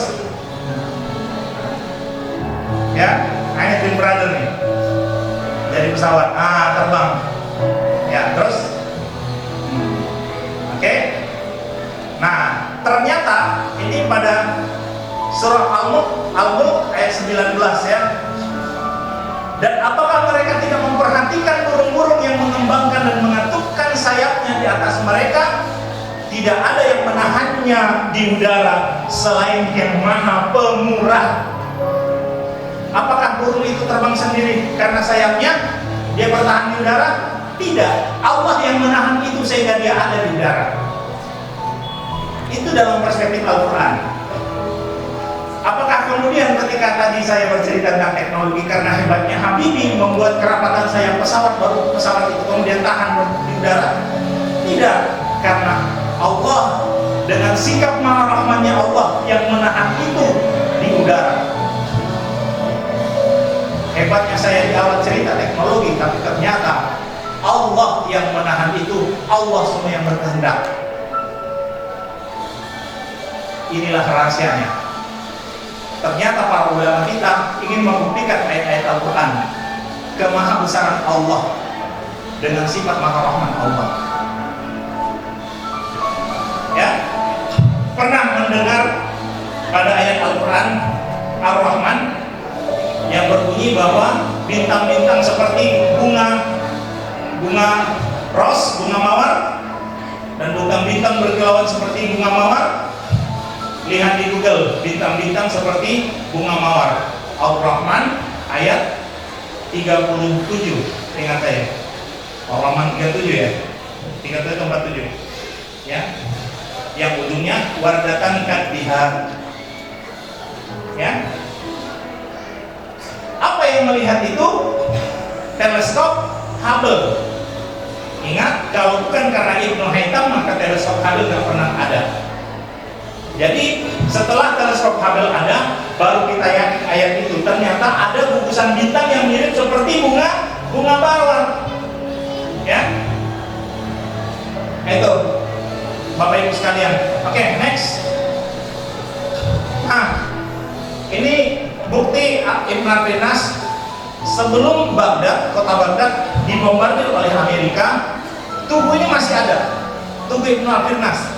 ya, ini Twin Brother nih. Jadi pesawat, terbang. Ya, terus, oke. Nah, ternyata ini pada surah Al-Mulk ayat 19 ya. Dan apakah mereka tidak memperhatikan burung-burung yang mengembangkan dan mengatupkan sayapnya di atas mereka? Tidak ada yang menahannya di udara selain Yang Maha Pemurah. Apakah burung itu terbang sendiri karena sayapnya dia bertahan di udara? Tidak. Allah yang menahan itu sehingga dia ada di udara. Itu dalam perspektif Al-Quran. Apakah kemudian ketika tadi saya bercerita tentang teknologi karena hebatnya Habibie membuat kerapatan sayap pesawat baru pesawat itu kemudian tahan di udara? Tidak, karena Allah dengan sikap maha rahmannya Allah yang menahan itu di udara. Hebatnya saya di awal cerita teknologi, tapi ternyata Allah yang menahan itu, Allah semua yang berkehendak. Inilah rahasianya. ternyata para ulama kita ingin membuktikan ayat-ayat Al-Quran kemahabesaran Allah dengan sifat maha rahman Allah. Ya, pernah mendengar pada ayat Al-Quran Ar-Rahman yang berbunyi bahwa bintang-bintang seperti bunga ros, bunga mawar, dan bintang-bintang berkilauan seperti bunga mawar? Lihat di Google, bintang-bintang seperti bunga mawar. Ar-Rahman ayat 37, ingat saya. Ar-Rahman 37 ya, 37 47 ya, yang ujungnya wardatan kadbiha ya. Apa yang melihat itu? Teleskop Hubble. Ingat, kalau bukan karena Ibnu Haytham maka teleskop Hubble nggak pernah ada. Jadi setelah teleskop Hubble ada, baru kita yakin ayat itu. Ternyata ada gugusan bintang yang mirip seperti bunga mawar. Ya, itu Bapak Ibu sekalian. Oke, next. Nah, ini bukti Ibn Firnas sebelum Baghdad, kota Baghdad dibombardir oleh Amerika, tubuhnya masih ada, tubuh Ibn Firnas.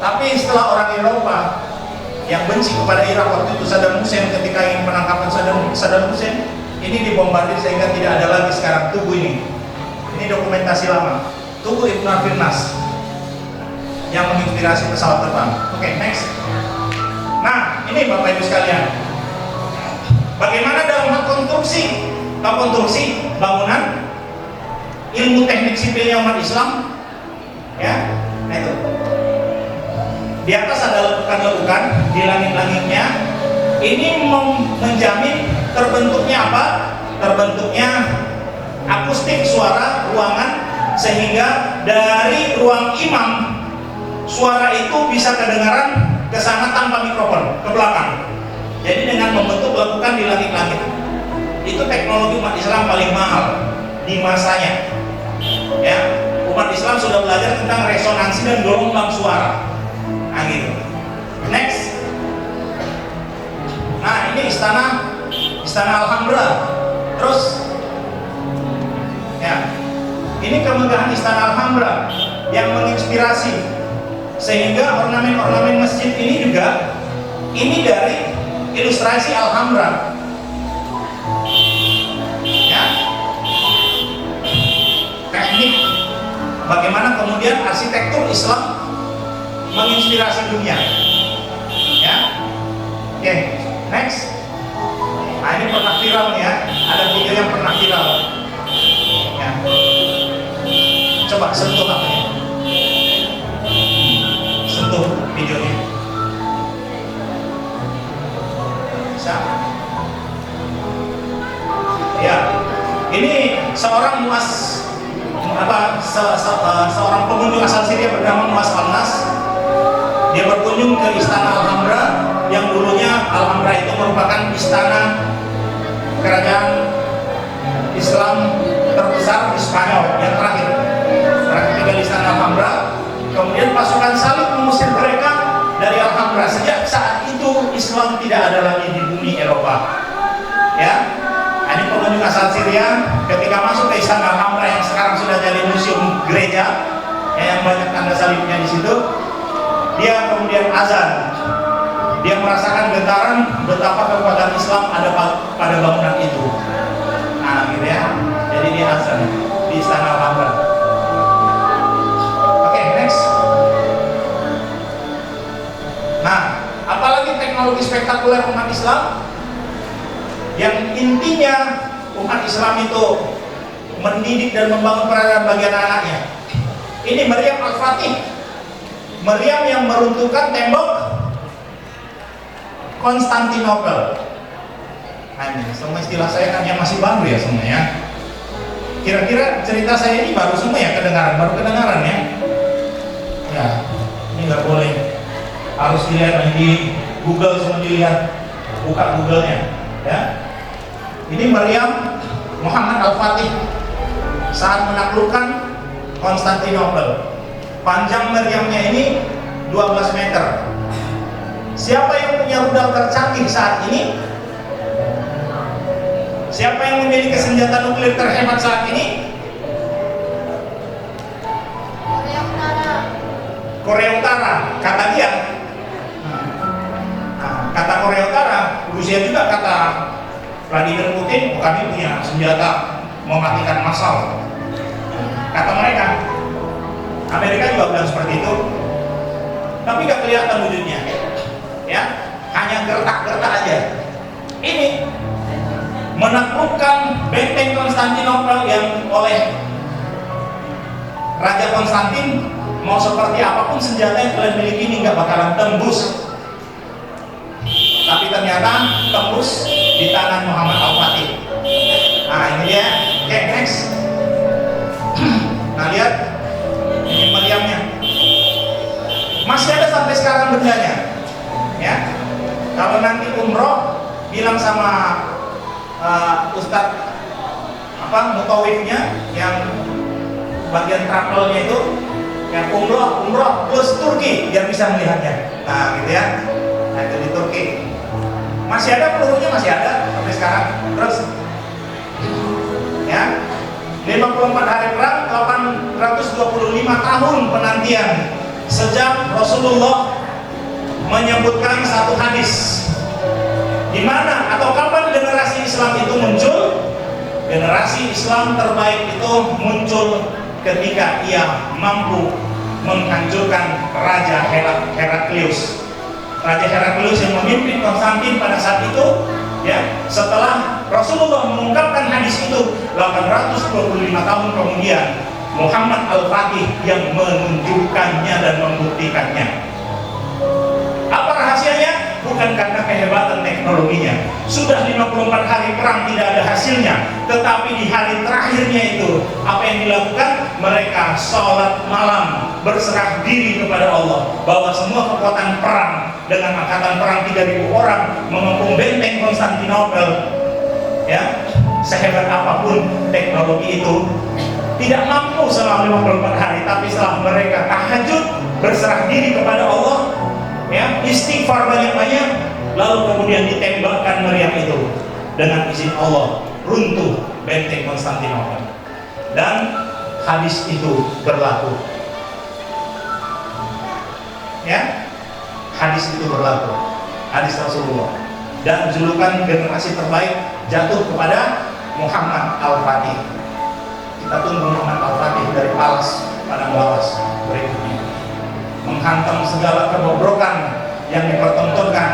Tapi setelah orang Eropa yang benci kepada Irak waktu itu Saddam Hussein, ketika ingin penangkapan Saddam Hussein, ini dibombardir sehingga tidak ada lagi sekarang tubuh ini. Ini dokumentasi lama, tubuh Ibn Firnas yang menginspirasi pesawat terbang. Oke, next. Nah, ini Bapak Ibu sekalian, bagaimana dalam hal konstruksi bangunan, ilmu teknik sipilnya umat Islam, ya. Nah itu, di atas ada lekukan-lekukan, di langit-langitnya. Ini menjamin terbentuknya apa? Terbentuknya akustik suara ruangan, sehingga dari ruang imam suara itu bisa kedengaran ke sana tanpa mikrofon, ke belakang. Jadi dengan membentuk lekukan di langit-langit, itu teknologi umat Islam paling mahal di masanya. Ya, umat Islam sudah belajar tentang resonansi dan gelombang suara. Nah gitu. Next. Nah ini istana Alhambra. Terus, ya, ini kemegahan istana Alhambra yang menginspirasi. Sehingga ornamen-ornamen masjid ini juga ini dari ilustrasi Alhambra. Ya. Teknik bagaimana kemudian arsitektur Islam menginspirasi dunia. Ya. Oke, next. Nah, ini pernah viral nih ya. Ada video yang pernah viral. Ya. Coba sentuh HP-nya. Sentuh videonya. Bisa? Ya, ini seorang seorang pengunjung asal Syria bernama Muaz Al-Nas. Dia berkunjung ke istana Alhambra, yang dulunya Alhambra itu merupakan istana kerajaan Islam terbesar di Spanyol yang terakhir tinggal di istana Alhambra. Kemudian pasukan salib mengusir mereka dari Alhambra. Sejak saat itu Islam tidak ada lagi di bumi Eropa. Ya, ini pengunjung asal Syria ketika masuk ke istana Alhambra yang sekarang sudah jadi museum gereja, ya, yang banyak tanda salibnya di situ. Dia kemudian azan. Dia merasakan getaran betapa kekuatan Islam ada pada bangunan itu. Nah, gitu ya. Jadi dia azan di istana Alhambra. Oke, next. Nah, apalagi teknologi spektakuler umat Islam yang intinya umat Islam itu mendidik dan membangun peradaban bagi anak-anaknya. Ini Maryam Al-Fatih, Maryam yang meruntuhkan tembok Konstantinopel. Nah, ini semua istilah saya kan yang masih baru ya semuanya. Kira-kira cerita saya ini baru semua ya baru kedengaran ya. Ya, ini nggak boleh. Harus dilihat di Google, semua dilihat, buka Google-nya. Ya, ini Maryam Muhammad Al-Fatih saat menaklukkan Konstantinopel. Panjang Maryamnya ini 12 meter. Siapa yang punya rudal tercanggih saat ini? Siapa yang memiliki senjata nuklir terhebat saat ini? Korea Utara, kata dia. Nah, kata Korea Utara, Rusia juga kata Vladimir Putin, kami punya senjata mematikan massal. Kata mereka. Amerika juga bilang seperti itu, tapi gak kelihatan wujudnya, ya, hanya gertak-gertak aja. Ini menaklukkan benteng Konstantinopel yang oleh Raja Konstantin, mau seperti apapun senjata yang kalian miliki ini nggak bakalan tembus. Tapi ternyata tembus di tangan Muhammad Al-Fatih. Nah ini dia. Oke, next. Nah lihat, ini meriamnya. Masih ada sampai sekarang bendanya. Ya, kalau nanti umroh, bilang sama Ustadz mutawifnya yang bagian travelnya itu, yang umroh plus Turki biar bisa melihatnya. Nah gitu ya. Nah itu di Turki. Masih ada pelurunya, masih ada sampai sekarang. Terus ya, 54 hari perang, 825 tahun penantian sejak Rasulullah menyebutkan satu hadis. Di mana atau kapan generasi Islam itu muncul? Generasi Islam terbaik itu muncul ketika ia mampu menghancurkan Raja Heraklius. Raja Heraklius yang memimpin Konstantin pada saat itu, ya, setelah Rasulullah mengungkapkan hadis itu 825 tahun kemudian, Muhammad Al-Fatih yang menunjukkannya dan membuktikannya. Apa rahasianya? Bukan karena kehebatan teknologinya. Sudah 54 hari perang tidak ada hasilnya, tetapi di hari terakhirnya itu apa yang dilakukan? Mereka sholat malam, berserah diri kepada Allah, bahwa semua kekuatan perang dengan angkatan perang 3.000 orang mengepung benteng Konstantinopel, ya, sehebat apapun teknologi itu tidak mampu selama 54 hari. Tapi setelah mereka tahajud, berserah diri kepada Allah, ya, istighfar banyak-banyak, lalu kemudian ditembakkan meriam itu, dengan izin Allah runtuh benteng Konstantinopel. Dan hadis itu berlaku, ya, hadis itu berlaku, hadis Rasulullah. Dan julukan generasi terbaik jatuh kepada Muhammad Al-Fatih. Kita tunggu Muhammad Al-Fatih dari Palas Padang Lawas berikutnya, menghantam segala kebobrokan yang dipertontonkan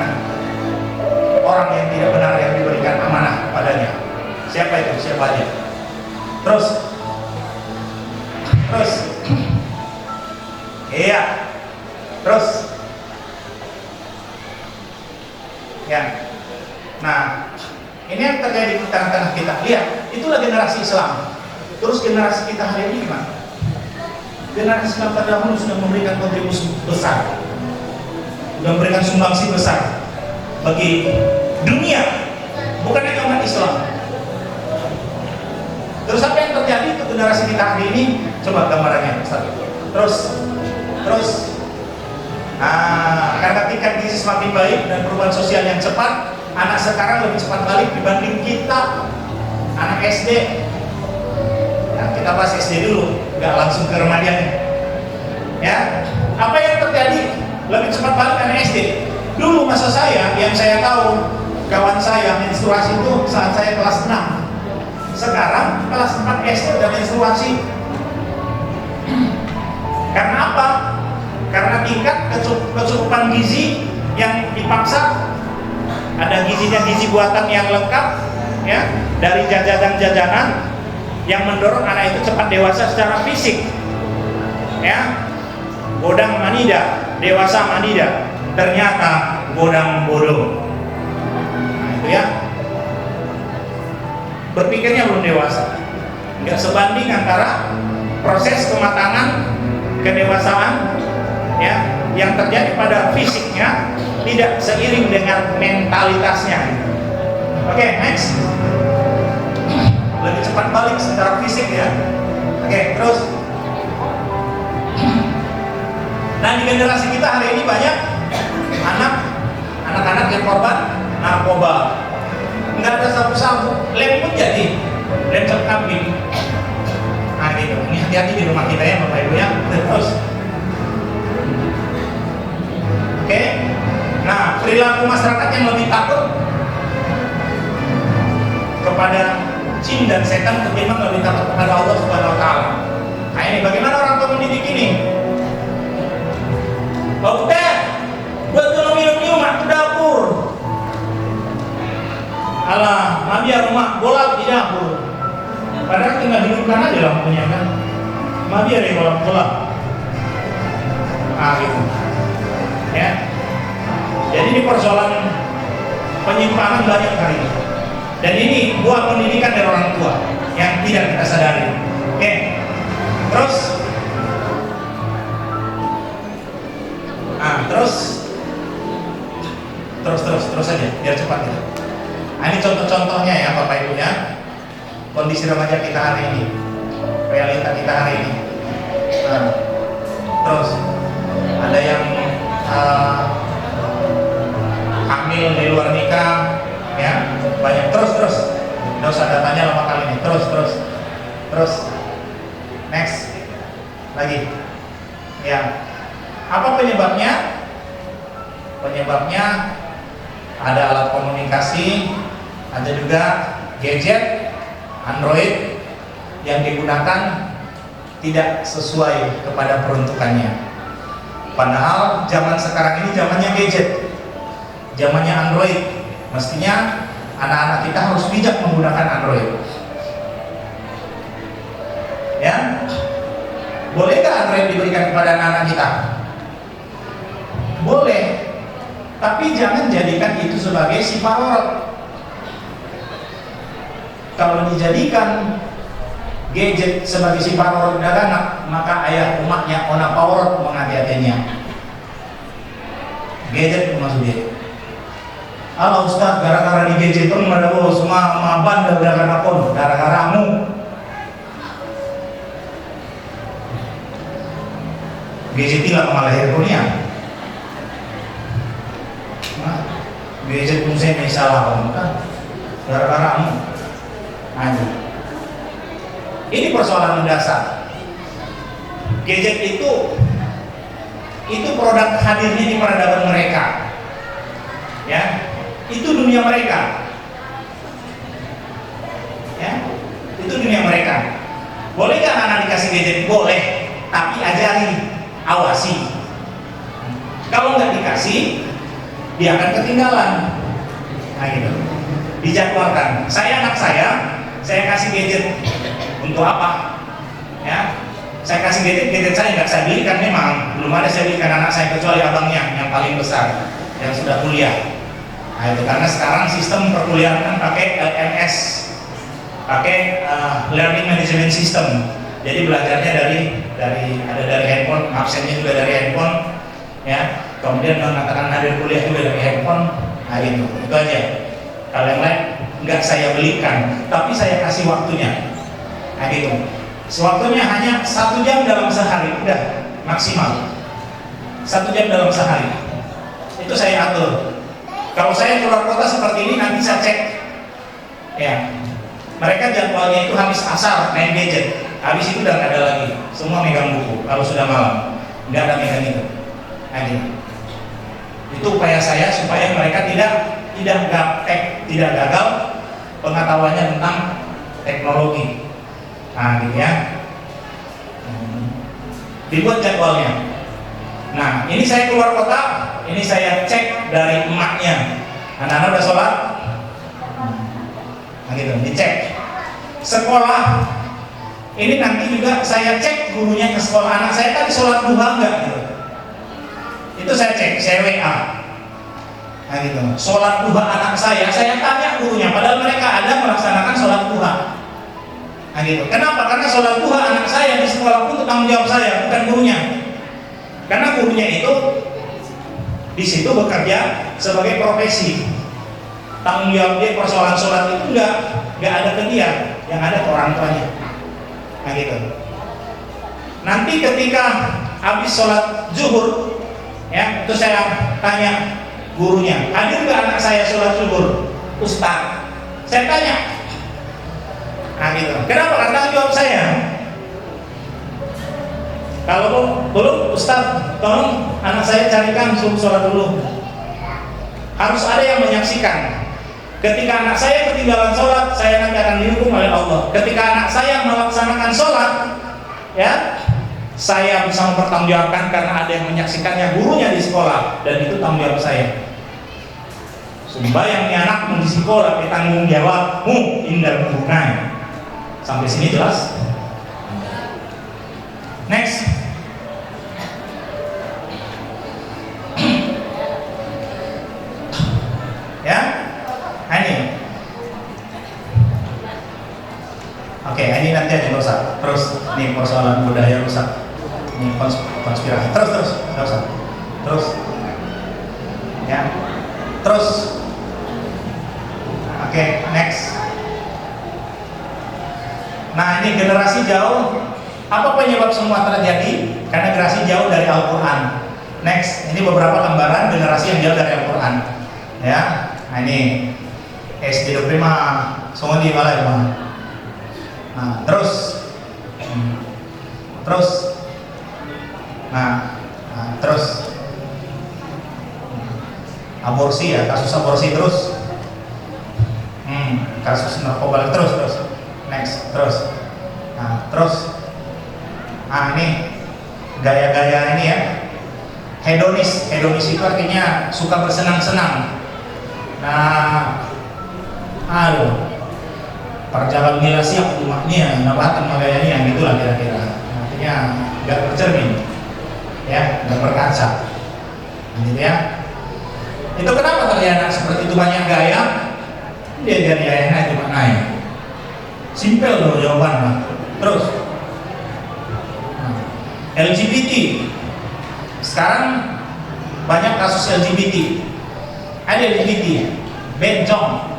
orang yang tidak benar yang diberikan amanah padanya. Siapa itu? Siapa aja? Terus iya, terus ya. Nah, ini yang terjadi di tengah-tengah kita. Lihat, itulah generasi Islam. Terus generasi kita hari ini gimana? Generasi Islam terdahulu sudah memberikan kontribusi besar, sudah memberikan sumbangsi besar bagi dunia, bukan hanya umat Islam. Terus apa yang terjadi ke generasi kita hari ini? Coba gambarannya, Ustaz. Terus karena tingkat gizi semakin baik dan perubahan sosial yang cepat, anak sekarang lebih cepat balik dibanding kita anak SD. Nah, kita bahas SD dulu, nggak langsung ke remajanya. Ya, apa yang terjadi? Lebih cepat balik anak SD. Dulu masa saya, yang saya tahu, kawan saya menstruasi itu saat saya kelas 6. Sekarang kelas 4 SD udah menstruasi. Karena apa? Karena tingkat kecukupan gizi yang dipaksa. Ada gizi buatan yang lengkap, ya, dari jajanan-jajanan yang mendorong anak itu cepat dewasa secara fisik, ya. Godang manida, dewasa manida, ternyata godang bodoh. Nah, itu ya, berpikirnya belum dewasa, nggak sebanding antara proses kematangan kedewasaan, ya, yang terjadi pada fisiknya tidak seiring dengan mentalitasnya. Oke, next. Lebih cepat balik secara fisik, ya. Oke, terus. Nah, di generasi kita hari ini banyak anak anak-anak yang korban narkoba. Nggak ada sabu-sabu, lem pun jadi, lem cap kambing. Nah gitu, ini hati-hati di rumah kita ya Bapak Ibu ya. Terus, oke. Nah, perilaku masyarakat yang lebih takut kepada jin dan setan ketimbang lebih takut kepada Allah Subhanahu Wa Taala. Nah ini bagaimana orang tua mendidik ini? Oke, buat minum ke dapur. Alah, Nabi rumah bola di dapur. Padahal tinggal hidupkan aja lampunya kan. Nabi ada yang bola. Ah gitu. Ya. Jadi ini persoalan penyimpangan banyak kali. Dan ini buah pendidikan dari orang tua yang tidak kita sadari. Oke. Terus terus aja biar cepat gitu. Nah, ini contoh-contohnya ya Bapak Ibu ya. Kondisi remaja kita hari ini, realita kita hari ini. Nah, terus ada yang hamil di luar nikah, ya banyak terus. Nggak usah datanya lama kali ini. Terus. Next, lagi. Ya, apa penyebabnya? Penyebabnya ada alat komunikasi, ada juga gadget Android yang digunakan tidak sesuai kepada peruntukannya. Padahal zaman sekarang ini zamannya gadget, zamannya Android. Mestinya anak-anak kita harus bijak menggunakan Android. Ya, bolehkah Android diberikan kepada anak-anak kita? Boleh, tapi jangan jadikan itu sebagai si parorot. Kalau dijadikan gadget sebagai si parorot daganak, maka ayah umatnya ona parorot menghati-hatinya. Gadget itu maksudnya. Allah Ustaz, gara-gara di gadget itu ada semua maban dan gara-gara pun, gara-gara kamu. Gadget tidak mengalahir dunia. Gadget pun saya salah kan, gara-gara kamu. Ini persoalan mendasar. Gadget itu produk hadirnya di peradaban mereka. Ya, itu dunia mereka. Ya, itu dunia mereka. Bolehkah anak dikasih gadget? Boleh, tapi ajari, awasi. Kalau nggak dikasih, dia akan ketinggalan. Nah gitu. Dijadwalkan. Anak saya kasih gadget untuk apa? Ya, saya kasih gadget saya nggak saya belikan, memang belum ada saya belikan anak saya kecuali abangnya yang paling besar yang sudah kuliah. Nah itu karena sekarang sistem perkuliahan kan pakai LMS, pakai Learning Management System. Jadi belajarnya dari handphone, absennya juga dari handphone, ya. Kemudian mengatakan hadir kuliah juga dari handphone. Nah itu aja. Kalau yang lain nggak saya belikan, tapi saya kasih waktunya. Nah gitu. Sewaktunya hanya 1 jam dalam sehari, udah maksimal 1 jam dalam sehari. Itu saya atur. Kalau saya keluar kota seperti ini nanti saya cek. Ya, mereka jadwalnya itu habis asar main gadget, habis itu udah nggak ada lagi. Semua megang buku. Kalau sudah malam, nggak ada megang itu. Nah gitu. Itu upaya saya supaya mereka tidak gaptek, tidak gagal pengetahuannya tentang teknologi. Nah gitu ya. Dibuat jadwalnya. Nah ini saya keluar kota, ini saya cek dari emaknya. Anak-anak udah sholat? Nah gitu, dicek. Sekolah, ini nanti juga saya cek gurunya ke sekolah. Anak saya tadi sholat duha enggak gitu. Itu saya cek, saya WA. Nah gitu, sholat duha anak saya tanya gurunya, padahal mereka ada melaksanakan sholat duha. Nah gitu, kenapa? Karena sholat duha anak saya di sekolah pun tanggung jawab saya, bukan gurunya. Karena gurunya itu di situ bekerja sebagai profesi. Tanggung jawab dia persoalan sholat itu nggak ada ke dia, yang ada ke orang tuanya. Nah gitu. Nanti ketika habis sholat zuhur, ya, itu saya tanya, gurunya. Hadir nggak anak saya sholat zuhur? Ustaz, saya tanya. Nah gitu. Kenapa? Karena jawab saya. Kalau belum, Ustaz, tolong anak saya carikan suruh sholat dulu. Harus ada yang menyaksikan. Ketika anak saya ketinggalan sholat, saya nanti akan dihukum oleh Allah. Ketika anak saya melaksanakan sholat, ya, saya bisa mempertanggungjawabkan karena ada yang menyaksikannya, gurunya di sekolah, dan itu tanggung jawab saya. Sembayang anakmu di sekolah, tanggung jawabmu, indah gurunya. Sampai sini jelas? Next. Ya, ini. Oke, ini nanti aja rusak. Terus, ini persoalan budaya rusak. Ini konspirasi. Terus, nggak usah. Terus, ya. Terus. Oke, next. Nah, ini generasi jauh. Apa penyebab semua terjadi? Karena generasi jauh dari Al-Quran. Next, ini beberapa gambaran generasi yang jauh dari Al-Quran. Ya, nah ini SD prima, semua di balai mah. Nah, terus, terus, aborsi ya, kasus aborsi terus, kasus narkoba terus, next, terus, ini gaya-gaya ini ya, hedonis itu artinya suka bersenang-senang. Nah, perjalanan gila siap rumahnya, nabatan magayanya, gitulah kira-kira. Artinya nggak bercermin, ya, nggak berkaca, gitu ya. Itu kenapa terlihat seperti itu banyak gaya? Dia dari ayahnya cuma naik. Simpel loh jawabannya. Terus, LGBT. Sekarang banyak kasus LGBT. Ada LGBT, bencong,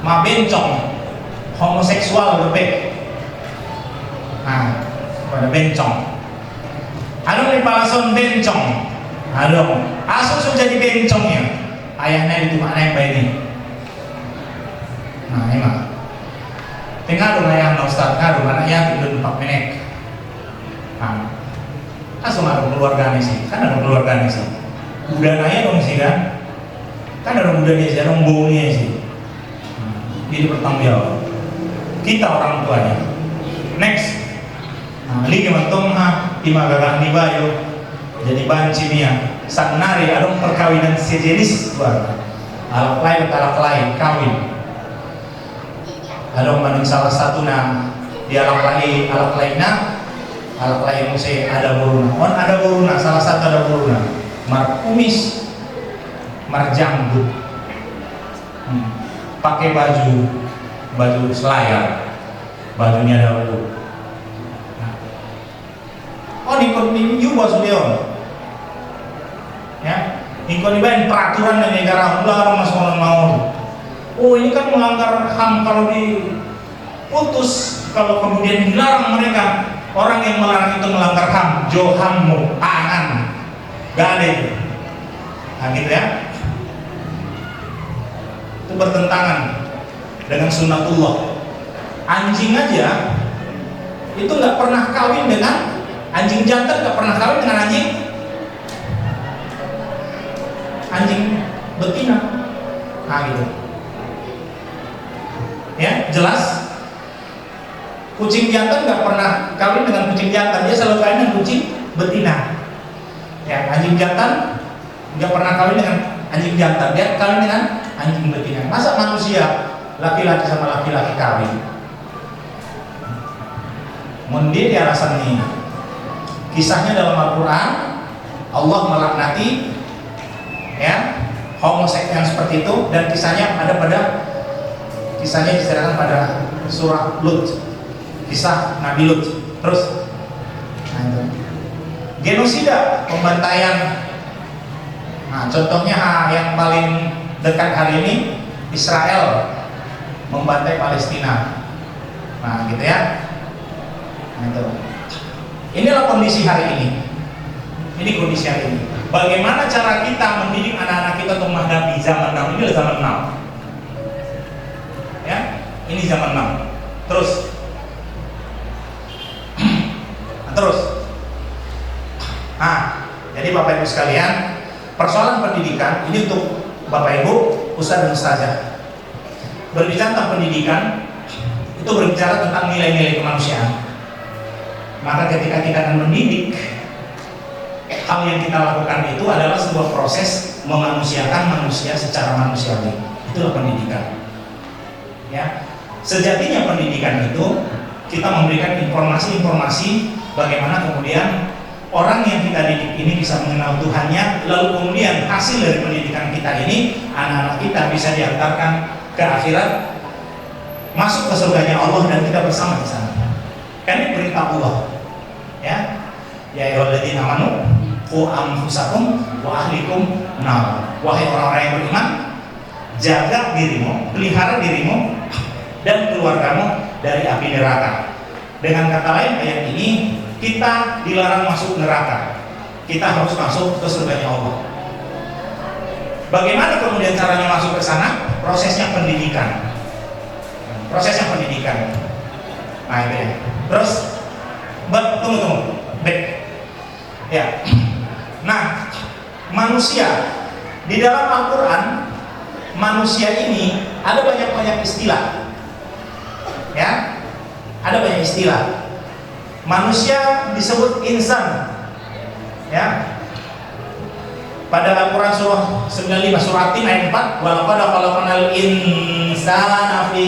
bencong, homoseksual lebih, pada bencong. Ada di palason bencong, ada, asal sudah jadi bencongnya, ayahnya itu mana yang baik ini. Nah ini mah, tinggal rumah yang Ustaz, ngaruh anaknya itu 4 menit. Langsung ada keluarganya sih, kan ada keluarganya sih. Udah nanya dong sih kan ada mudanya sih, ada baunya sih. Jadi bertanggung jawab kita orang tuanya. Next, lagi mentong lima gagang di bayo jadi bahan kimia sanari ada perkawinan sejenis keluarga alak lain kawin ada mandung salah satu di alak lain mesti ada boruna salah satu ada boruna mar kumis, mar janggut, pakai baju selayar, bajunya dahulu. Ini juga sudah, ya, ini dibain peraturan dari negara, orang masuk mau. Oh ini kan melanggar HAM kalau diputus, kalau kemudian dilarang mereka, orang yang melarang itu melanggar HAM, johammu, tangan. Gak ada itu. Nah gitu ya. Itu bertentangan dengan sunnatullah. Anjing aja itu nggak pernah kawin dengan anjing jantan, nggak pernah kawin dengan anjing betina. Nah gitu. Ya, jelas. Kucing jantan nggak pernah kawin dengan kucing jantan, dia selalu kawin dengan kucing betina. Ya, anjing jantan nggak pernah kawin dengan anjing jantan, dia kawin dengan anjing betina. Masa manusia laki-laki sama laki-laki kawin? Mungkin alasan ini. Kisahnya dalam Al-Quran, Allah melaknati ya homoseks yang seperti itu, dan kisahnya diceritakan pada surah Lut, kisah Nabi Lut. Terus, genosida, pembantaian. Nah, contohnya yang paling dekat hari ini, Israel membantai Palestina. Nah, gitu ya. Nah, itu. Inilah kondisi hari ini. Ini kondisi hari ini. Bagaimana cara kita mendidik anak-anak kita untuk menghadapi zaman now? Ini adalah zaman now. Ya, ini zaman now. Terus, jadi Bapak Ibu sekalian, persoalan pendidikan ini untuk Bapak Ibu, Ustadz dan Ustazah. Berbicara tentang pendidikan, itu berbicara tentang nilai-nilai kemanusiaan. Maka ketika kita akan mendidik, hal yang kita lakukan itu adalah sebuah proses memanusiakan manusia secara manusiawi. Itulah pendidikan. Ya, sejatinya pendidikan itu kita memberikan informasi-informasi bagaimana kemudian orang yang kita didik ini bisa mengenal Tuhannya, lalu kemudian hasil dari pendidikan kita ini anak-anak kita bisa diantarkan ke akhirat, masuk ke surganya Allah dan kita bersama di sana. Kan ini perintah Allah. Ya, ya ayyuhalladzina amanu qu anfusakum wa ahlikum nar. Wahai orang-orang yang beriman, jaga dirimu, pelihara dirimu dan keluargamu dari api neraka. Dengan kata lain, ayat ini kita dilarang masuk neraka. Kita harus masuk ke surganya Allah. Bagaimana kemudian caranya masuk ke sana? Prosesnya pendidikan. Prosesnya pendidikan. Nah, itu ya. Terus, tunggu. Baik. Ya. Nah, manusia di dalam Al-Quran, manusia ini ada banyak istilah. Ya, ada banyak istilah. Manusia disebut insan. Ya. Pada Al-Quran surah 95 surah Tin ayat 4, walaqad khalaqnal insana fi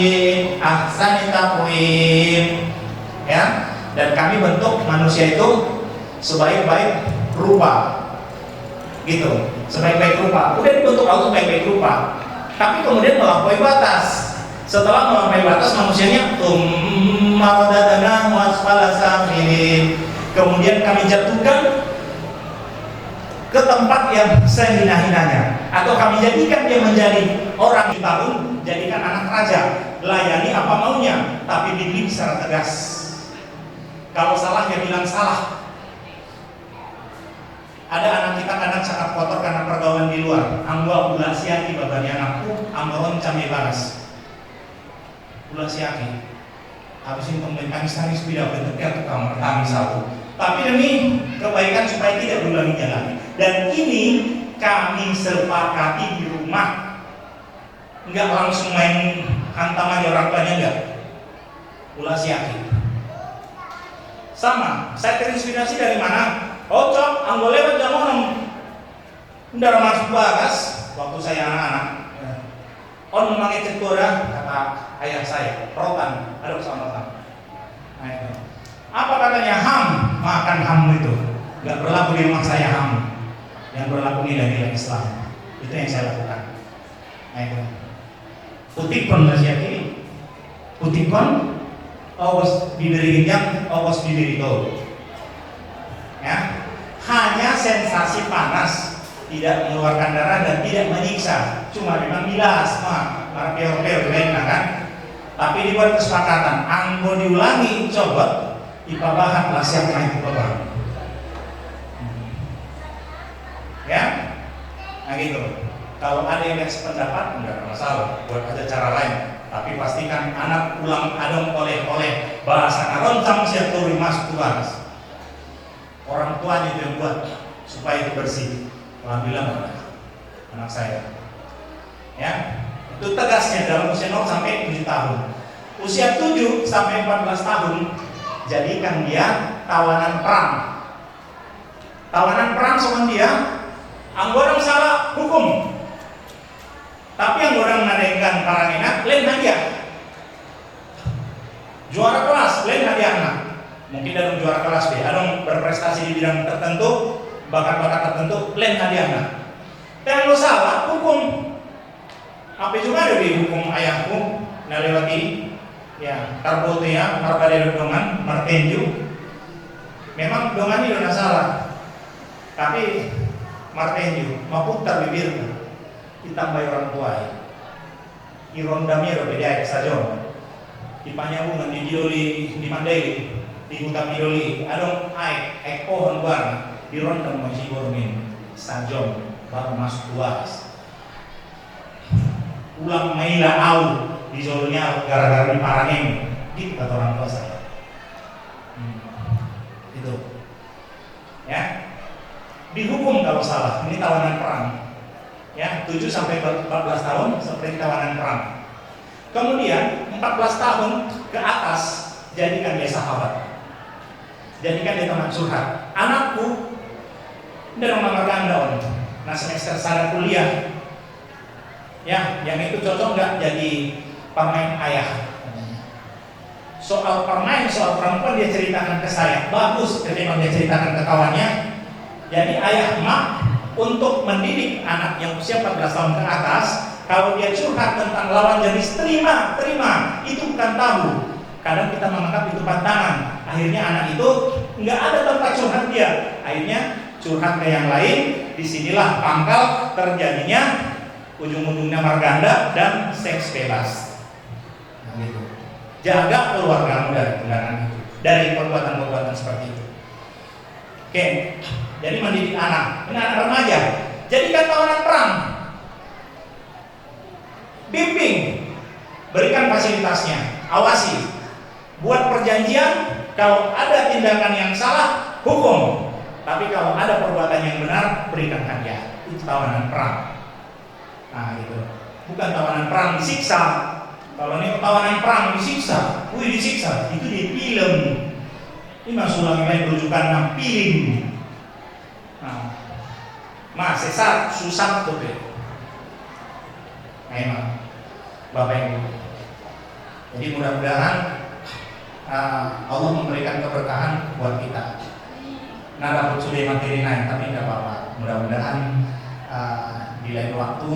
ahsani taqwim. Ya, dan kami bentuk manusia itu sebaik-baik rupa. Gitu, sebaik-baik rupa. Udah dibentuk Allah sebaik-baik rupa. Tapi kemudian melampaui batas. Setelah melampaui batas manusianya kemudian kami jatuhkan ke tempat yang sehina-hinanya, atau kami jadikan dia menjadi orang di tahun, jadikan anak raja, layani apa maunya, tapi dididik secara tegas. Kalau salah ya bilang salah. Ada anak kita kadang sangat kotor karena pergaulan di luar. Angwa ulah siaki babani anakku, amron cami baras. Ulah siaki. Habis itu tangis tidak bentuknya ke kamar tangis satu. Tapi demi kebaikan supaya tidak diulanginya lagi. Dan ini kami sepakati di rumah. Enggak langsung main hantam aja orang tuanya, enggak. Ulah siaki. Sama, saya terinspirasi dari mana? Oh cok, anggo lewat jamonem. Ndara masuk bagas waktu saya anak-anak. On memakai cetora, kata ayah saya, rotan, ada bersama-sama. Nah, itu. Apa katanya? Ham, makan ham itu. Gak berlaku di rumah saya ham. Yang berlaku nilai-nilai Islam. Itu yang saya lakukan. Nah, itu. Putikon masih kiri. Putikon, awas bibir ginjang, awas bibir itu. Ya, hanya sensasi panas, tidak mengeluarkan darah dan tidak menyiksa, cuma memang bilas, para peor-peor lainnya kan. Tapi dibuat kesepakatan, anggo diulangi, coba ipabahan lah siap naik ipabahan. Ya, nah gitu. Kalau ada yang sependapat, enggak ada masalah, buat aja cara lain. Tapi pastikan anak pulang adong oleh bahasa karoncang siap turi masuk tugas. Orang tuanya itu yang buat supaya itu bersih. Alhamdulillah anak saya. Ya, itu tegasnya dalam usia 0 sampai 7 tahun. Usia 7 sampai 14 tahun jadikan dia tawanan perang. Tawanan perang sama dia, anggota salah hukum. Tapi yang orang menadengkan perang enak, lain hadiah. Juara kelas, lain hadiah anak. Mungkin dalam juara kelas B, ada berprestasi di bidang tertentu, bakat-bakat tertentu, lain hadiahnya. Yang lo salah, hukum. Apa juga ada di hukum ayahku, nalewati, ya, karbotea, marpadero dongan, martenju. Memang dongan itu tidak salah, tapi martenju, maputar bibirku, ditambah orang tua. Irondamnya udah beda saja. Dipanyabungan di Jidoli, di Mandailing. Di Hutan Midoli, adong pohon buang di rondang masih borongin Sajong baru masuk luas. Ulang maila au di Solonya gara-gara diparangin, gitu kata orang tua saya. Itu, ya. Dihukum kalau salah. Ini tawanan perang. Ya, 7 sampai 14 tahun seperti tawanan perang. Kemudian 14 tahun ke atas jadikan dia sahabat. Jadikan dia teman curhat. Anakku dan nomor ganda nah semester sana kuliah. Ya, yang itu cocok nggak jadi pemain ayah. Soal permain, soal perempuan dia ceritakan ke saya. Bagus ketika dia ceritakan ke kawannya. Jadi ayah emak untuk mendidik anak yang usia 14 tahun ke atas, kalau dia curhat tentang lawan jenis, terima, itu bukan tabu. Kadang kita menganggap itu pantangan. Akhirnya anak itu nggak ada tempat curhat dia. Akhirnya curhat ke yang lain. Disinilah pangkal terjadinya ujung-ujungnya marganda dan seks bebas. Nah, gitu. Jaga keluargamu dari tindakan itu, dari perbuatan-perbuatan seperti itu. Oke, jadi mendidik anak, ini anak remaja. Jadikan tawanan perang. Bimbing, berikan fasilitasnya, awasi. Buat perjanjian, kalau ada tindakan yang salah, hukum. Tapi kalau ada perbuatan yang benar, berikan hadiah. Itu tawanan perang. Nah, itu bukan tawanan perang disiksa. Kalau ini tawanan perang disiksa, disiksa, itu di film. Ini masalah yang berujukan film. Nah, sesat susah tuh deh. Memang, Bapak Ibu. Jadi mudah-mudahan Allah memberikan keberkahan buat kita. Nah, dapat sudah materi lain, tapi tidak apa-apa. Mudah-mudahan di lain waktu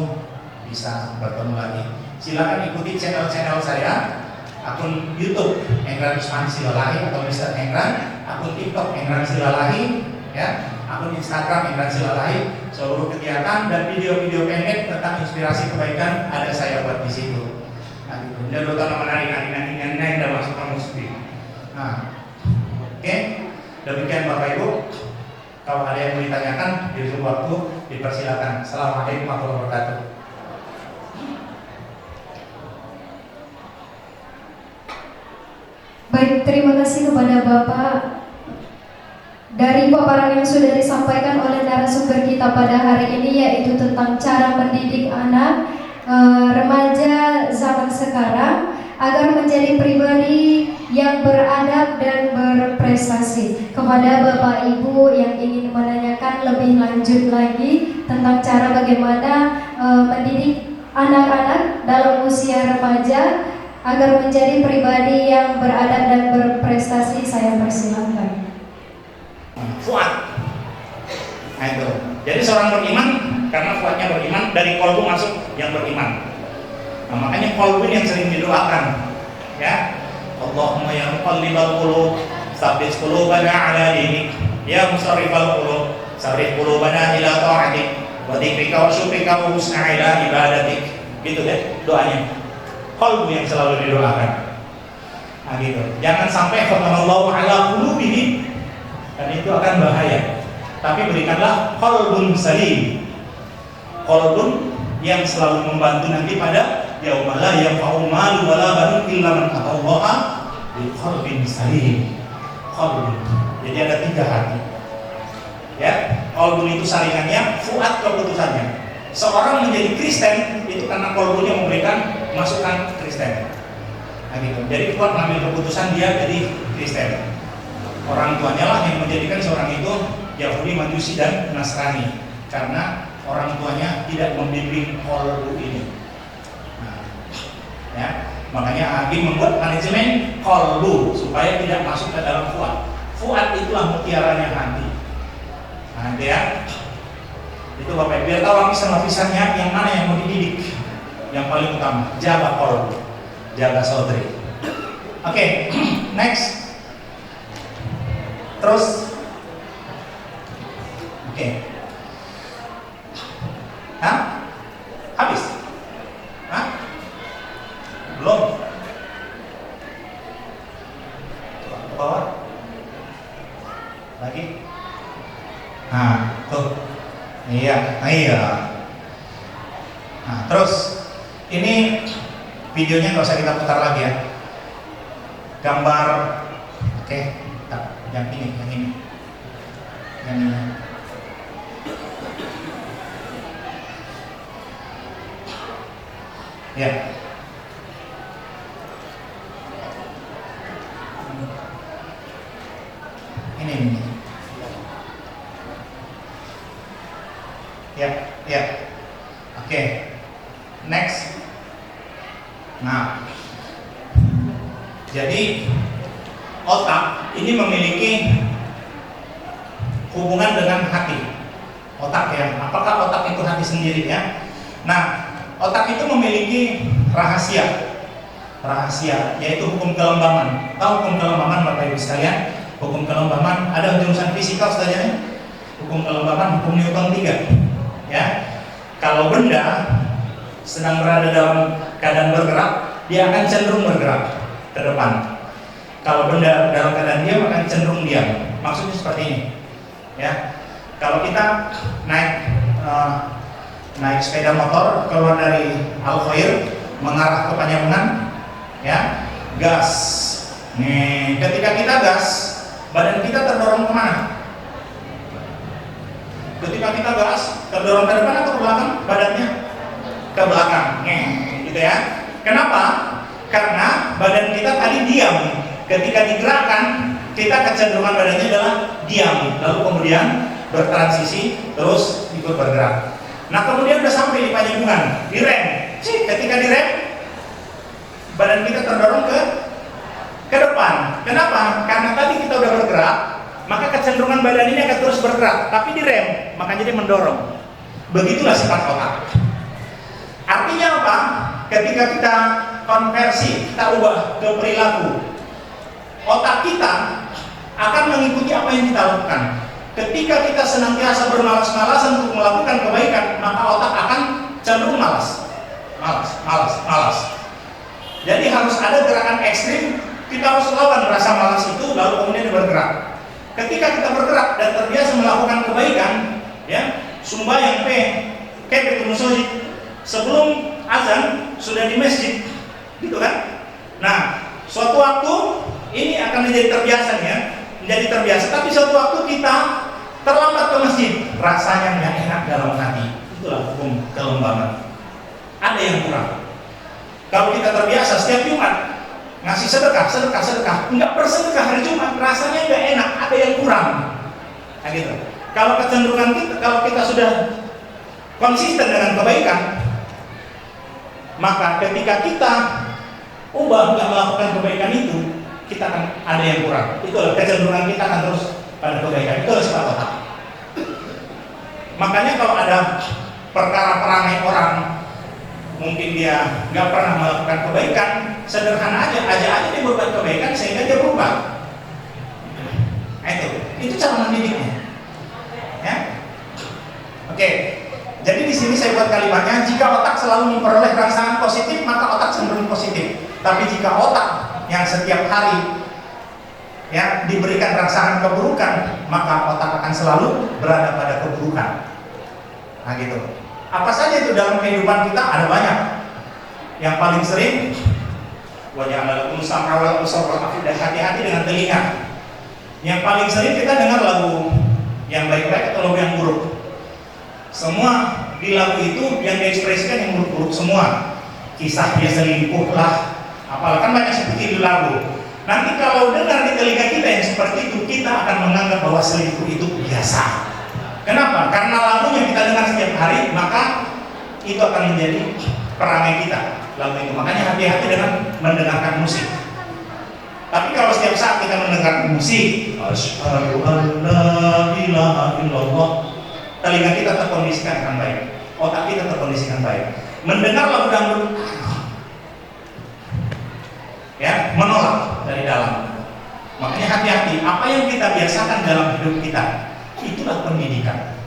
bisa bertemu lagi. Silakan ikuti channel-channel saya, akun YouTube Engran Usman Silalahi atau Mr. Engran, akun TikTok Engran Silalahi, ya, akun Instagram Engran Silalahi. Seluruh kegiatan dan video-video pendek tentang inspirasi kebaikan ada saya buat di situ. Nah, jadi nama nanti dan masuk kamu sendiri. Nah, oke, demikian Bapak Ibu. Kalau ada yang mau ditanyakan di waktu dipersilakan. Assalamualaikum warahmatullahi wabarakatuh. Baik, terima kasih kepada Bapak. Dari paparan yang sudah disampaikan oleh narasumber kita pada hari ini, yaitu tentang cara mendidik anak remaja zaman sekarang agar menjadi pribadi yang beradab dan berprestasi. Kepada Bapak Ibu yang ingin menanyakan lebih lanjut lagi tentang cara bagaimana mendidik anak-anak dalam usia remaja agar menjadi pribadi yang beradab dan berprestasi, saya persilakan. Fuad. Nah, itu. Jadi seorang beriman karena fuadnya beriman, dari kolbu masuk yang beriman. Nah, makanya kolbu yang sering didoakan, ya. Allahumma ya muqallibal qulub, tsabbit qulubana ala dinik. Ya musarrifal qulub, sarrif qulubana ila ta'atik wa dzikrika wa syukrika wa husna ila ibadatik. Gitu deh doanya. Qalbu yang selalu didoakan. Nah, gitu. Jangan sampai khatamallahu ala qulubihim, dan itu akan bahaya. Tapi berikanlah qalbun salim. Qalbun yang selalu membantu nanti pada yauma la yanfa'u malu wala banun illa man atallaha bi qalbin salim. Qalbun. Jadi ada 3 hati. Ya, qalbun itu saringannya, fuad keputusannya. Seorang menjadi Kristen itu karena qalbunya memberikan masukan Kristen. Nah, gitu. Jadi kuat mengambil keputusan dia jadi Kristen. Orang tuanya lah yang menjadikan seorang itu Yahudi, Majusi dan Nasrani, karena orang tuanya tidak membimbing qalbu ini. Nah, ya, makanya Hakim membuat manajemen qalbu supaya tidak masuk ke dalam fuad. Fuad itulah mutiaranya hati. Nah, ya. Itu Bapak, biar tahu lapisan-lapisannya yang mana yang mau dididik. Yang paling utama, jaga qalbu, jaga saudri. Oke, next. Terus, oke. Hah? Habis? Hah? Belum? Ke bawah? Lagi? Nah, tuh. Iya, iya. Nah, terus ini videonya nggak usah kita putar lagi ya. Gambar, oke, yang ini, yang ini. Ya. Ini. Ya, ya. Oke. Next. Nah. Jadi otak ini memiliki hubungan dengan hati. Otak ya. Apakah otak itu hati sendiri ya? Nah, otak itu memiliki rahasia, yaitu hukum kelembaman. Tahu hukum kelembaman Bapak Ibu sekalian? Hukum kelembaman ada jurusan fisika saja. Hukum kelembaman, hukum Newton 3. Ya, kalau benda sedang berada dalam keadaan bergerak, dia akan cenderung bergerak ke depan. Kalau benda dalam keadaan diam akan cenderung diam. Maksudnya seperti ini. Ya, kalau kita naik sepeda motor keluar dari Al-Khair mengarah ke Panjang, ya, gas. Nih, ketika kita gas, badan kita terdorong kemana? Ketika kita gas, terdorong ke depan atau ke belakang? Badannya ke belakang. Nih, gitu ya. Kenapa? Karena badan kita tadi diam. Ketika digerakkan, kita kecenderungan badannya adalah diam. Lalu kemudian bertransisi terus ikut bergerak. Nah, kemudian udah sampai di Panjang, direm. Ketika direm, badan kita terdorong ke depan. Kenapa? Karena tadi kita udah bergerak, maka kecenderungan badan ini akan terus bergerak, tapi direm, maka jadi mendorong. Begitulah sifat otak. Artinya apa? Ketika kita konversi, kita ubah ke perilaku, otak kita akan mengikuti apa yang kita lakukan. Ketika kita senantiasa bermalas-malasan untuk melakukan kebaikan, maka otak akan cenderung malas. Jadi harus ada gerakan ekstrim, kita harus lawan rasa malas itu, lalu kemudian bergerak. Ketika kita bergerak dan terbiasa melakukan kebaikan, ya, sembahyang betul sujud sebelum azan sudah di masjid, gitu kan? Nah, suatu waktu ini akan menjadi terbiasa ya, tapi suatu waktu kita terlambat ke masjid, rasanya nggak enak dalam hati. Itulah hukum kelembaban. Ada yang kurang. Kalau kita terbiasa setiap Jumat ngasih sedekah, nggak bersedekah hari Jumat, rasanya nggak enak, ada yang kurang. Nah, gitu. Kalau kecenderungan kita, kalau kita sudah konsisten dengan kebaikan, maka ketika kita ubah nggak melakukan kebaikan itu, kita akan ada yang kurang. Itulah kecenderungan kita akan terus pada kebaikan. Itulah sifat otak. Makanya kalau ada perkara perangai orang, mungkin dia nggak pernah melakukan kebaikan, sederhana aja dia berbuat kebaikan sehingga dia berubah. Nah, itu cara mendidiknya. Ya, oke. Jadi di sini saya buat kalimatnya: jika otak selalu memperoleh rangsangan positif, maka otak cenderung positif. Tapi jika otak yang setiap hari ya diberikan rangsangan keburukan, maka otak akan selalu berada pada keburukan. Nah, gitu. Apa saja itu dalam kehidupan kita? Ada banyak. Yang paling sering, wajah lagu samawal usawal, hati-hati dengan telinga. Yang paling sering kita dengar lagu yang baik-baik atau lagu yang buruk. Semua di lagu itu yang diekspresikan yang buruk-buruk semua. Kisah dia selingkuh lah, apalagi kan banyak seperti di lagu. Nanti kalau dengar di telinga kita yang seperti itu, kita akan menganggap bahwa selingkuh itu biasa. Kenapa? Karena lagunya kita dengar setiap hari, maka itu akan menjadi perangai kita lagu itu. Makanya hati-hati dengan mendengarkan musik. Tapi kalau setiap saat kita mendengar musik, asyhadu an la ilaha illallah, telinga kita terkondisikan dengan baik, otak kita terkondisikan baik. Mendengar lagu dangdut, ya, menolak dari dalam. Makanya hati-hati, apa yang kita biasakan dalam hidup kita, itulah pendidikan.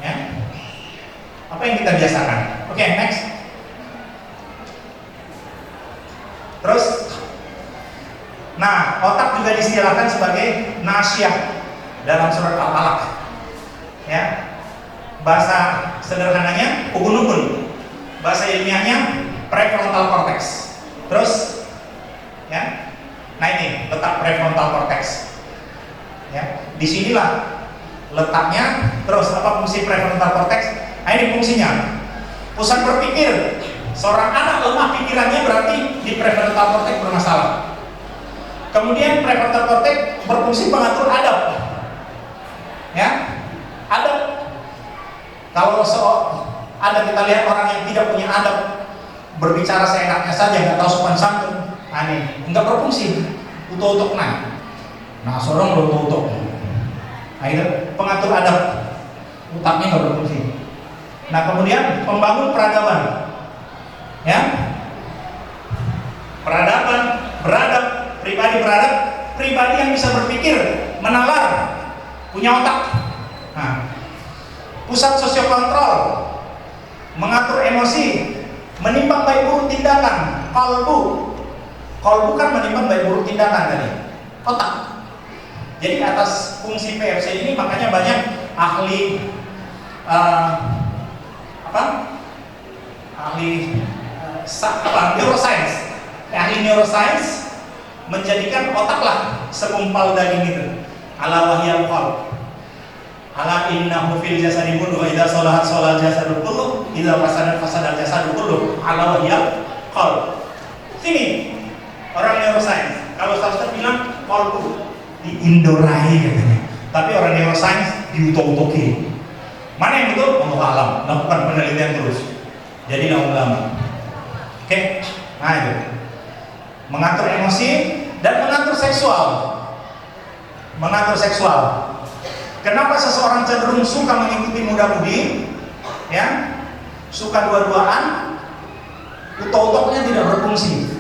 Ya, apa yang kita biasakan. Oke, next. Terus, nah, otak juga distilahkan sebagai nasyah dalam surat Al-Alaq. Ya, Bahasa sederhananya ubun-ubun. Bahasa ilmiahnya prefrontal cortex. Terus ya. Nah ini letak prefrontal cortex. Ya, disinilah letaknya. Terus apa fungsi prefrontal cortex? Nah ini fungsinya. Pusat berpikir. Seorang anak lemah pikirannya berarti di prefrontal cortex bermasalah. Kemudian prefrontal cortex berfungsi mengatur adab. Ya, adab. Kalau ada kita lihat orang yang tidak punya adab, berbicara seenaknya saja, nggak tahu sopan santun, aneh, nggak berfungsi, utuk-utuk nah seorang utuk-utuk, nah itu pengatur adab, otaknya nggak berfungsi. Nah kemudian pembangun peradaban, ya, peradaban, beradab, pribadi yang bisa berpikir, menalar, punya otak. Nah, pusat sosiokontrol, mengatur emosi, menimbang baik buruk tindakan, kalbu kan menimbang baik buruk tindakan tadi, otak. Jadi atas fungsi PFC ini makanya banyak ahli neuroscience menjadikan otaklah segumpal daging itu. Ala wahyal qalb. Ala innahu fil jasadi mudghah idza salahat salal jasadu kullu idza fasadat fasadal jasadu kullu ala wahyal qalb. Sini orang neuroscience. Kalau Ustaz bilang qalbu di Indorai katanya. Tapi orang neuroscience diutok-utoki. Mana yang betul? Allah alam. Lakukan penelitian terus. Jadi ulama. Oke. Nah itu. Mengatur emosi dan mengatur seksual. Mengatur seksual. Kenapa seseorang cenderung suka mengikuti muda-mudi? Ya, suka dua-duaan, utok-utoknya tidak berfungsi.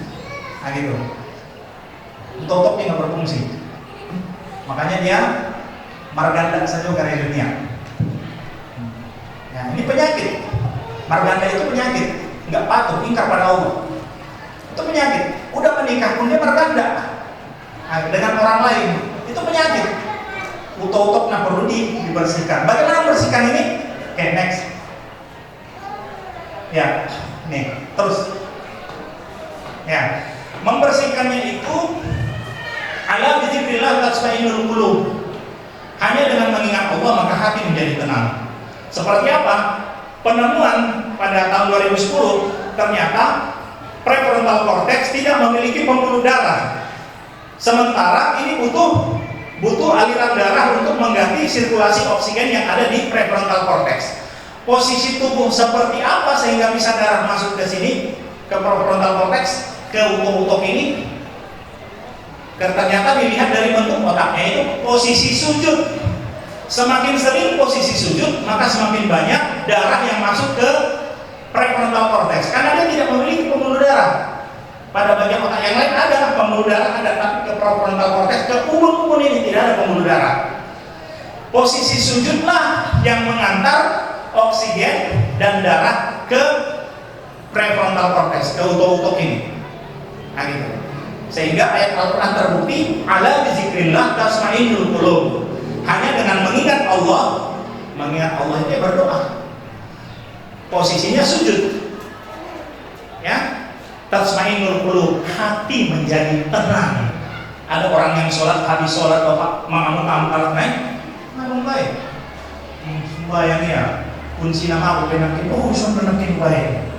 Nah gitu. Utok-utoknya nggak berfungsi. Makanya dia marganda saja karya dunia. Nah, ini penyakit. Marganda itu penyakit, nggak patuh, ingkar pada Allah. Itu penyakit. Udah menikah pun dia marganda dengan orang lain. Itu penyakit. Utok-utok perlu dibersihkan. Bagaimana membersihkan ini? Oke, next. Ya, nih, terus. Ya, membersihkannya itu ala bizikrillah tatma'innul qulub. Hanya dengan mengingat Allah maka hati menjadi tenang. Seperti apa? Penemuan pada tahun 2010 ternyata prefrontal cortex tidak memiliki pembuluh darah. Sementara ini butuh aliran darah untuk mengganti sirkulasi oksigen yang ada di prefrontal cortex. Posisi tubuh seperti apa sehingga bisa darah masuk ke sini, ke prefrontal cortex, ke utuk-utuk ini? Ternyata dilihat dari bentuk otaknya itu posisi sujud. Semakin sering posisi sujud, maka semakin banyak darah yang masuk ke prefrontal cortex. Karena dia tidak memiliki pembuluh darah. Pada bagian otak yang lain ada pembuluh darah, ada, tapi ke prefrontal cortex, ke ubun-ubun ini tidak ada pembuluh darah. Posisi sujudlah yang mengantar oksigen dan darah ke prefrontal cortex, ke utuk-utuk ini. Nah gitu. Sehingga ayat Al-Quran terbukti ala bizikrillah tasma'innul qulub. Hanya dengan mengingat Allah itu berdoa. Posisinya sujud. Ya. Tasma'innul qulub, hati menjadi tenang. Ada orang yang sholat, habis sholat bapak mengamuk-amuk naik, ngomong baik. Bayangnya, kunci nama aku penakin, penakin baik.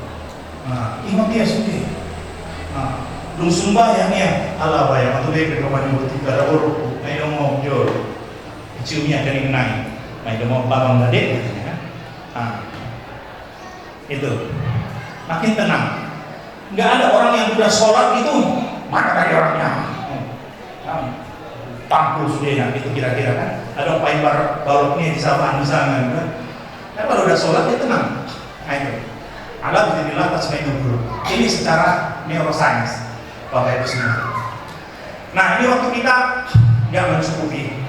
Nah, ingat dia sudah. Nah, dung sumbayangnya ala bayang atau dia kekapan yang bertiga ada buruk. Nah, itu mau jol, ciumnya kening naik. Nah, itu mau babang gadek, kan? Nah, itu makin tenang. Nggak ada orang yang sudah sholat itu mana tadi orangnya? Tampil sudah itu kira-kira kan? Ada paling baloknya di sana kan? Tapi kalau udah sholat dia tenang. Nah itu. Ala bismillah tasma'innul qulub. Ini secara neuroscience, Bapak Ibu semua. Nah ini waktu kita nggak mencukupi.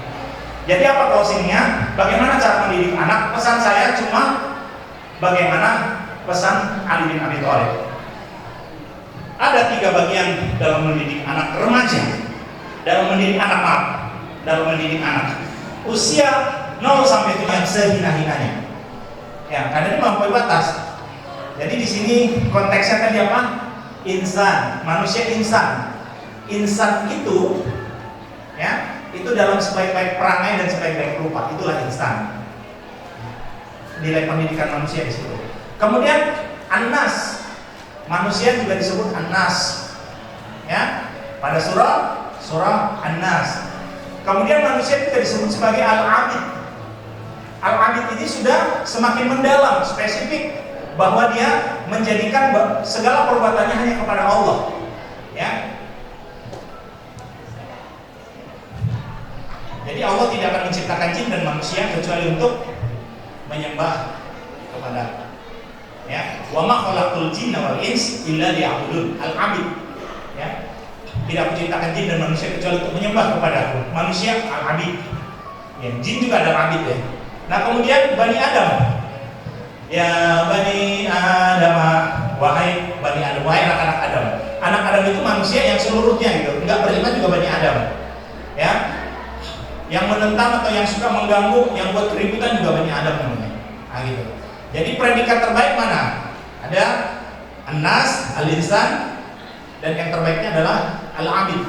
Jadi apa closingnya? Bagaimana cara mendidik anak? Pesan saya cuma bagaimana pesan Ali bin Abi Thalib. Ada 3 bagian dalam mendidik anak remaja, dalam mendidik anak usia 0 sampai 7 yang sehina-hinanya. Ya, karena ini melampaui batas. Jadi di sini konteksnya tadi apa? Insan, manusia insan. Insan itu, ya, itu dalam sebaik-baik perangai dan sebaik-baik rupa, itulah insan. Nilai pendidikan manusia di situ. Kemudian An-Nas, manusia juga disebut An-Nas, ya, pada surah An-Nas. Kemudian manusia juga disebut sebagai Al-Abid. Al-Abid ini sudah semakin mendalam, spesifik, bahwa dia menjadikan segala perbuatannya hanya kepada Allah, ya. Jadi Allah tidak akan menciptakan jin dan manusia kecuali untuk menyembah kepada, ya. Wa ma khalaqul jinna wal ins illa liya'budun. Al-Abid, ya. Tidak menciptakan jin dan manusia kecuali untuk menyembah kepada manusia, Al-Abid. Ya, jin juga ada abid, ya. Nah, kemudian Bani Adam. Ya Bani Adam, wahai Bani Adam, wahai anak-anak Adam. Anak Adam itu manusia yang seluruhnya gitu, enggak beriman juga Bani Adam, ya. Yang menentang atau yang suka mengganggu, yang buat keributan juga Bani Adam namanya. Nah, gitu. Jadi predikat terbaik mana? Ada An-Nas, Al-Insan, dan yang terbaiknya adalah Al-Abid.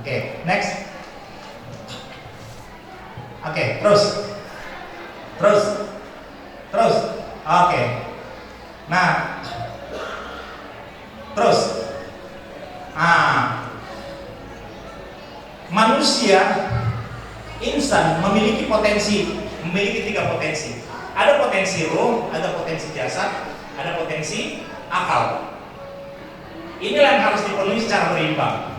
Oke, next. Oke, terus. Oke. Nah, terus. Manusia insan memiliki tiga potensi. Ada potensi ruh, ada potensi jasad, ada potensi akal. Inilah yang harus dipenuhi secara berimbang.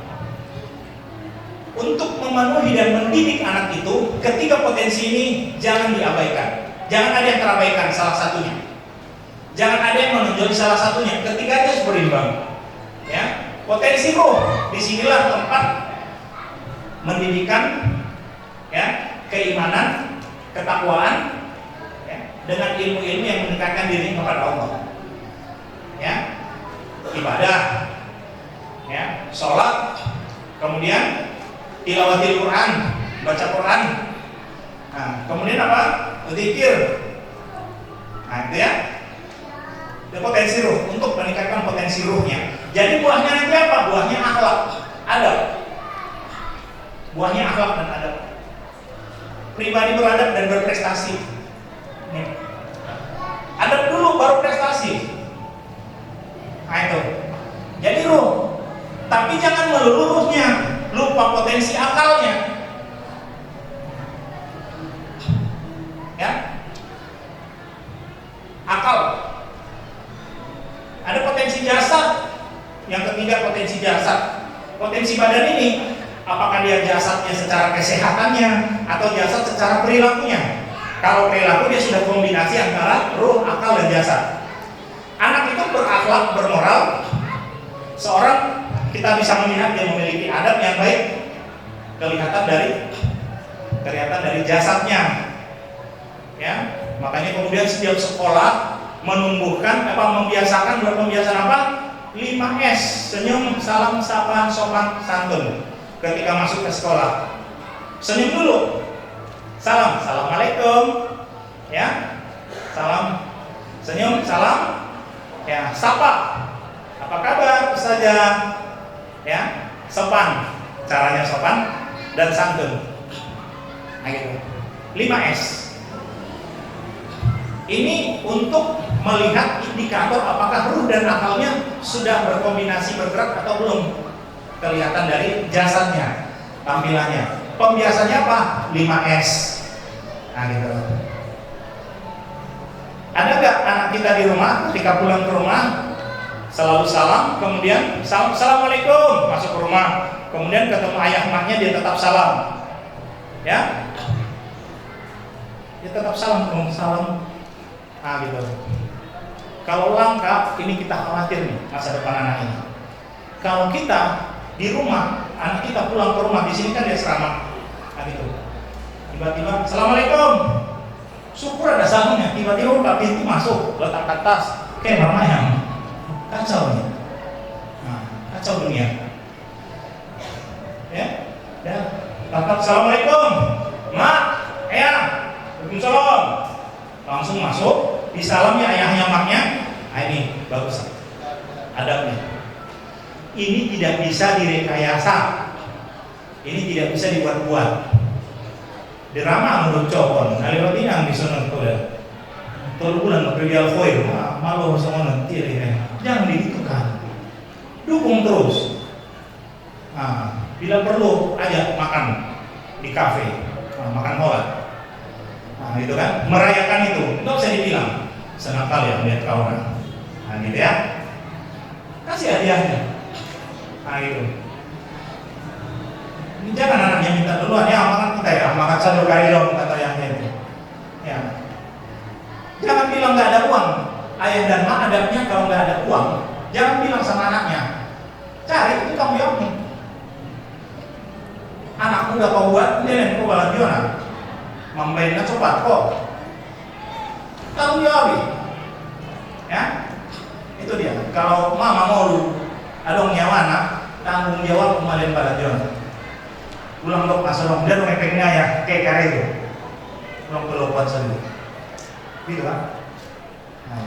Untuk memenuhi dan mendidik anak itu, ketiga potensi ini jangan diabaikan. Jangan ada yang terabaikan salah satunya. Jangan ada yang menonjol salah satunya. Ketiganya harus berimbang. Ya, potensi ruh, disinilah tempat mendidikan, ya, keimanan, ketakwaan, ya, dengan ilmu-ilmu yang mendekatkan diri kepada Allah. Ya, ibadah, ya, sholat, kemudian tilawatil Quran, baca Quran. Nah, kemudian apa? Zikir. Nah, itu ya. Itu potensi ruh, untuk meningkatkan potensi ruhnya. Jadi buahnya nanti apa? Buahnya akhlak, adab. Buahnya akhlak dan adab. Pribadi beradab dan berprestasi. Nih. Adab dulu baru prestasi. Nah, itu. Jadi ruh. Tapi jangan melulu ruhnya, lupa potensi akalnya. Ya. Akal. Ada potensi jasad. Yang ketiga potensi jasad. Potensi badan ini, apakah dia jasadnya secara kesehatannya atau jasad secara perilakunya? Kalau perilaku dia sudah kombinasi antara ruh, akal, dan jasad. Anak itu berakhlak, bermoral. Seorang kita bisa melihat dia memiliki adab yang baik, kelihatan dari jasadnya. Ya, makanya kemudian setiap sekolah menumbuhkan membiasakan pembiasaan apa? 5S, senyum, salam, sapa, sopan, santun. Ketika masuk ke sekolah, senyum dulu, salam, assalamualaikum, ya, salam, senyum, salam, ya, sapa, apa kabar, saja, ya, sopan, caranya sopan dan santun. Nah, gitu. 5S. Ini untuk melihat indikator apakah ruh dan akalnya sudah berkombinasi bergerak atau belum. Kelihatan dari jasadnya, tampilannya. Pembiasannya apa? 5S. Nah, gitu. Ada nggak anak kita di rumah ketika pulang ke rumah selalu salam, kemudian salam, assalamualaikum, masuk ke rumah, kemudian ketemu ayah emaknya dia tetap salam, ya? Dia tetap salam, salam. Nah, gitu. Kalau langka, ini kita khawatir nih masa depan anak ini. Kalau kita di rumah, anak kita pulang ke rumah, di sini kan dia asrama, nah, gitu. Tiba-tiba, assalamualaikum, syukur ada salamnya. Tiba-tiba buka pintu masuk, letakkan tas, kayak mama yang kacau nih. Nah, kacau dunia. Ya, assalamualaikum, mak, ayah, waalaikumsalam. Langsung masuk, disalami ayahnya maknya. Nah, ini bagus adabnya. Ini tidak bisa direkayasa, ini tidak bisa dibuat-buat. Drama menurut cokon, aliwatinang di sana kuda. Tolu bulan kerja foil, malu sama nanti jangan digitukan. Dukung terus. Nah, bila perlu ajak makan di kafe, makan holat. Nah, gitu kan, merayakan itu, nggak usah dibilang senang kali ya melihat kawan. Nah, gitu ya, kasih hadiahnya. Nah, gitu. Jangan anaknya minta duluan, ya makan kita ya, makan satu kali dong kata yang itu. Ya, jangan bilang nggak ada uang. Ayah dan mak adabnya kalau nggak ada uang, jangan bilang sama anaknya, cari itu kamu jawabnya. Anakmu udah kau buat, dia kau balas Jona. Membaiknya cepat kok. Tanggung jawab. Ya, itu dia. Kalau mama mau adong nyawana, tanggung jawab kembali pada Jona. Ulang dok masalah dia dong efeknya ya, kayak kare itu. Ulang pelupan sendiri. Gitu kan? Nah,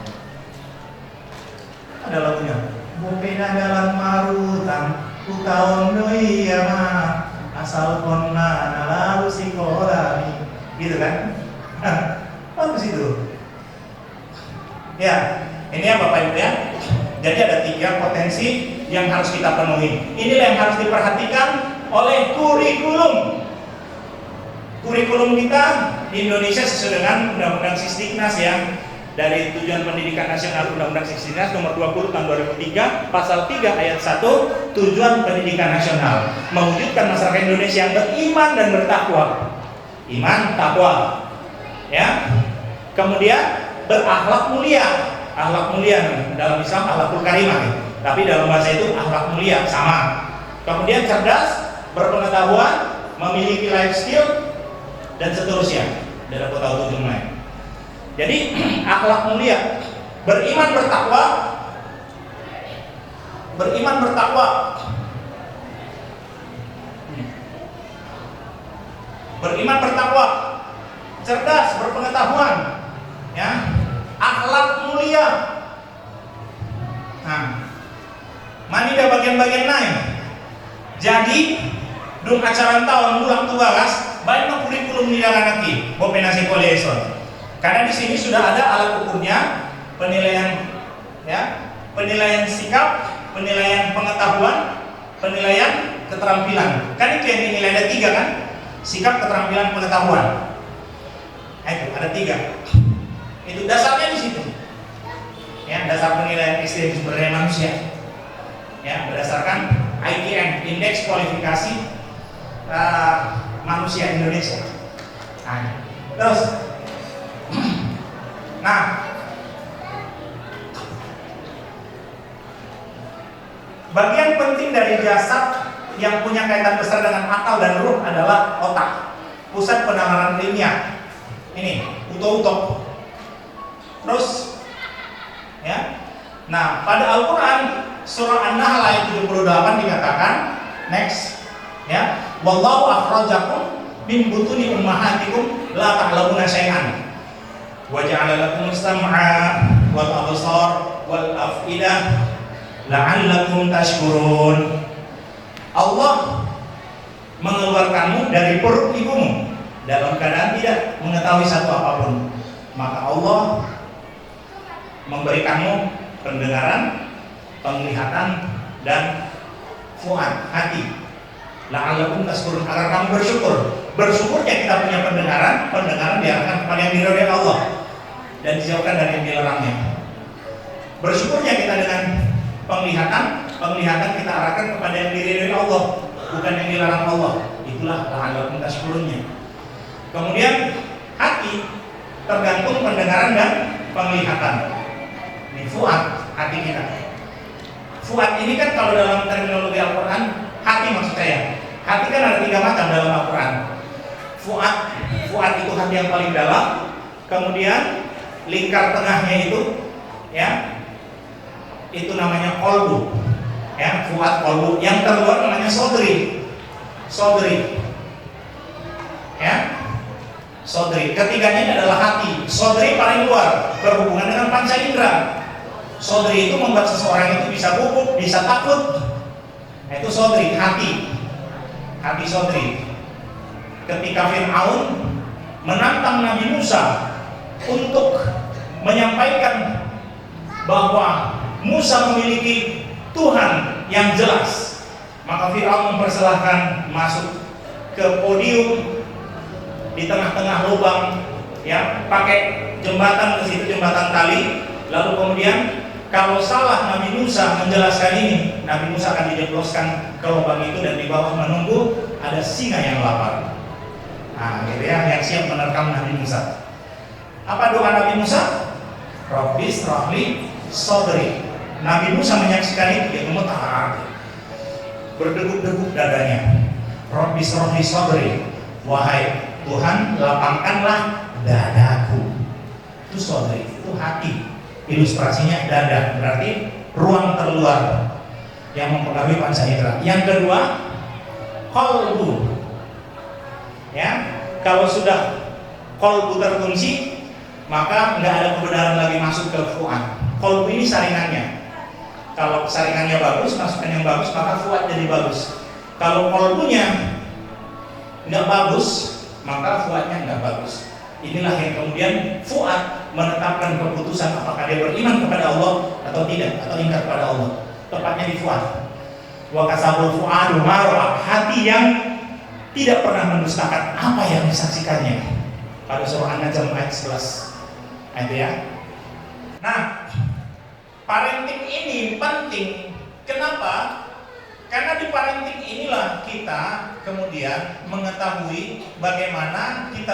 ada lagunya. Bopena dalam marutan, ku tahun doi ya mah. Asal kona lalu si korami, gitu kan? Bagus itu. Ya, ini ya Bapak Ibu ya. Jadi ada 3 potensi yang harus kita penuhi. Inilah yang harus diperhatikan oleh kurikulum. Kurikulum kita di Indonesia sesuai dengan Undang-Undang Sisdiknas ya. Dari Tujuan Pendidikan Nasional Undang-Undang Sisdiknas nomor 20 tahun 2003 pasal 3 ayat 1 Tujuan Pendidikan Nasional mewujudkan masyarakat Indonesia yang beriman dan bertakwa. Iman, takwa. Ya. Kemudian berakhlak mulia. Akhlak mulia dalam Islam akhlakul karimah. Tapi dalam bahasa itu akhlak mulia sama. Kemudian cerdas, berpengetahuan, memiliki life skill dan seterusnya. Dari aku tahu tujuan lain. Jadi akhlak mulia, beriman bertakwa, beriman bertakwa, cerdas, berpengetahuan, ya, akhlak mulia. Nah, manida bagian-bagian lain. Jadi, dung acara tahun bulan tugas, banyak kurikulum di dalam nanti, bopenasi koleson. Karena di sini sudah ada alat ukurnya, penilaian, ya, penilaian sikap, penilaian pengetahuan, penilaian keterampilan. Kan itu yang dinilai ada 3 kan? Sikap, keterampilan, pengetahuan. Nah, itu ada 3. Itu dasarnya di situ. Ya, dasar penilaian SDM sumber daya manusia. Ya, berdasarkan IKM, Indeks Kualifikasi Manusia Indonesia. Nah, terus. Nah, bagian penting dari jasad yang punya kaitan besar dengan akal dan ruh adalah otak, pusat penanganan ilmiah. Ini utuh-utuh. Terus, ya. Nah, pada Al-Quran surah An-Nahl ayat 78 dikatakan, next, ya, wallahu akhrajakum min butuni ummahatikum la ta'lamuna syai'an. Wa ja'ala lakum as-sam'a wal absar wal af'idah la'allakum tashkurun. Allah mengeluarkanmu dari perut ibumu dalam keadaan tidak mengetahui satu apapun. Maka Allah memberikanmu pendengaran, penglihatan dan fuad, hati. La'allakum tashkurun, agar kamu bersyukur. Bersyukurnya kita punya pendengaran diarahkan kepada yang diridhoi Allah dan dijauhkan dari yang dilarangnya. Bersyukurnya kita dengan penglihatan kita arahkan kepada yang diridhoi Allah, bukan yang dilarang Allah. Itulah la'allakum tashkurunnya. Kemudian hati tergantung pendengaran dan penglihatan. Ini fuad, hati kita. Fuad ini kan kalau dalam terminologi Al-Quran, hati maksud saya. Hati kan ada 3 macam dalam Al-Quran. Fuad itu hati yang paling dalam. Kemudian lingkar tengahnya itu, ya, itu namanya qalbu. Ya, fuad, qalbu. Yang terluar namanya sodri. Ya, Sodri. Ketiganya ini adalah hati. Sodri paling luar, berhubungan dengan panca indera. Sodri itu membuat seseorang itu bisa gugup, bisa takut. Itu sodri, hati. Hati sodri. Ketika Fir'aun menantang Nabi Musa untuk menyampaikan bahwa Musa memiliki Tuhan yang jelas, maka Fir'aun mempersilahkan masuk ke podium di tengah-tengah lubang, ya, pakai jembatan ke situ, jembatan tali. Lalu kemudian kalau salah Nabi Musa menjelaskan ini, Nabi Musa akan dijebloskan ke lubang itu dan di bawah menunggu ada singa yang lapar. Nah, gitu ya, yang siap menerkam Nabi Musa. Apa doa Nabi Musa? Rabbi shrahli sadri. Nabi Musa menyaksikan itu, dia gemetar, berdegup-degup dadanya. Rabbi shrahli sadri. Wahai Tuhan, lapangkanlah dadaku. Itu sadri, itu hati. Ilustrasinya dada, berarti ruang terluar yang mempengaruhi panca indera. Yang kedua, qalbu. Ya, kalau sudah qalbu terkunci, maka nggak ada kebenaran lagi masuk ke fuad. Qalbu ini saringannya. Kalau saringannya bagus, masukan yang bagus, maka fuad jadi bagus. Kalau qalbunya nggak bagus, maka fuadnya nggak bagus. Inilah yang kemudian fuad menetapkan keputusan apakah dia beriman kepada Allah atau tidak, atau ingkar kepada Allah. Tepatnya di fuad. Wa kasabul fuadu marwa, hati yang tidak pernah mendustakan apa yang disaksikannya. Pada surah An-Najm ayat 11. Itu ya. Nah, parenting ini penting. Kenapa? Karena di parenting inilah kita kemudian mengetahui bagaimana kita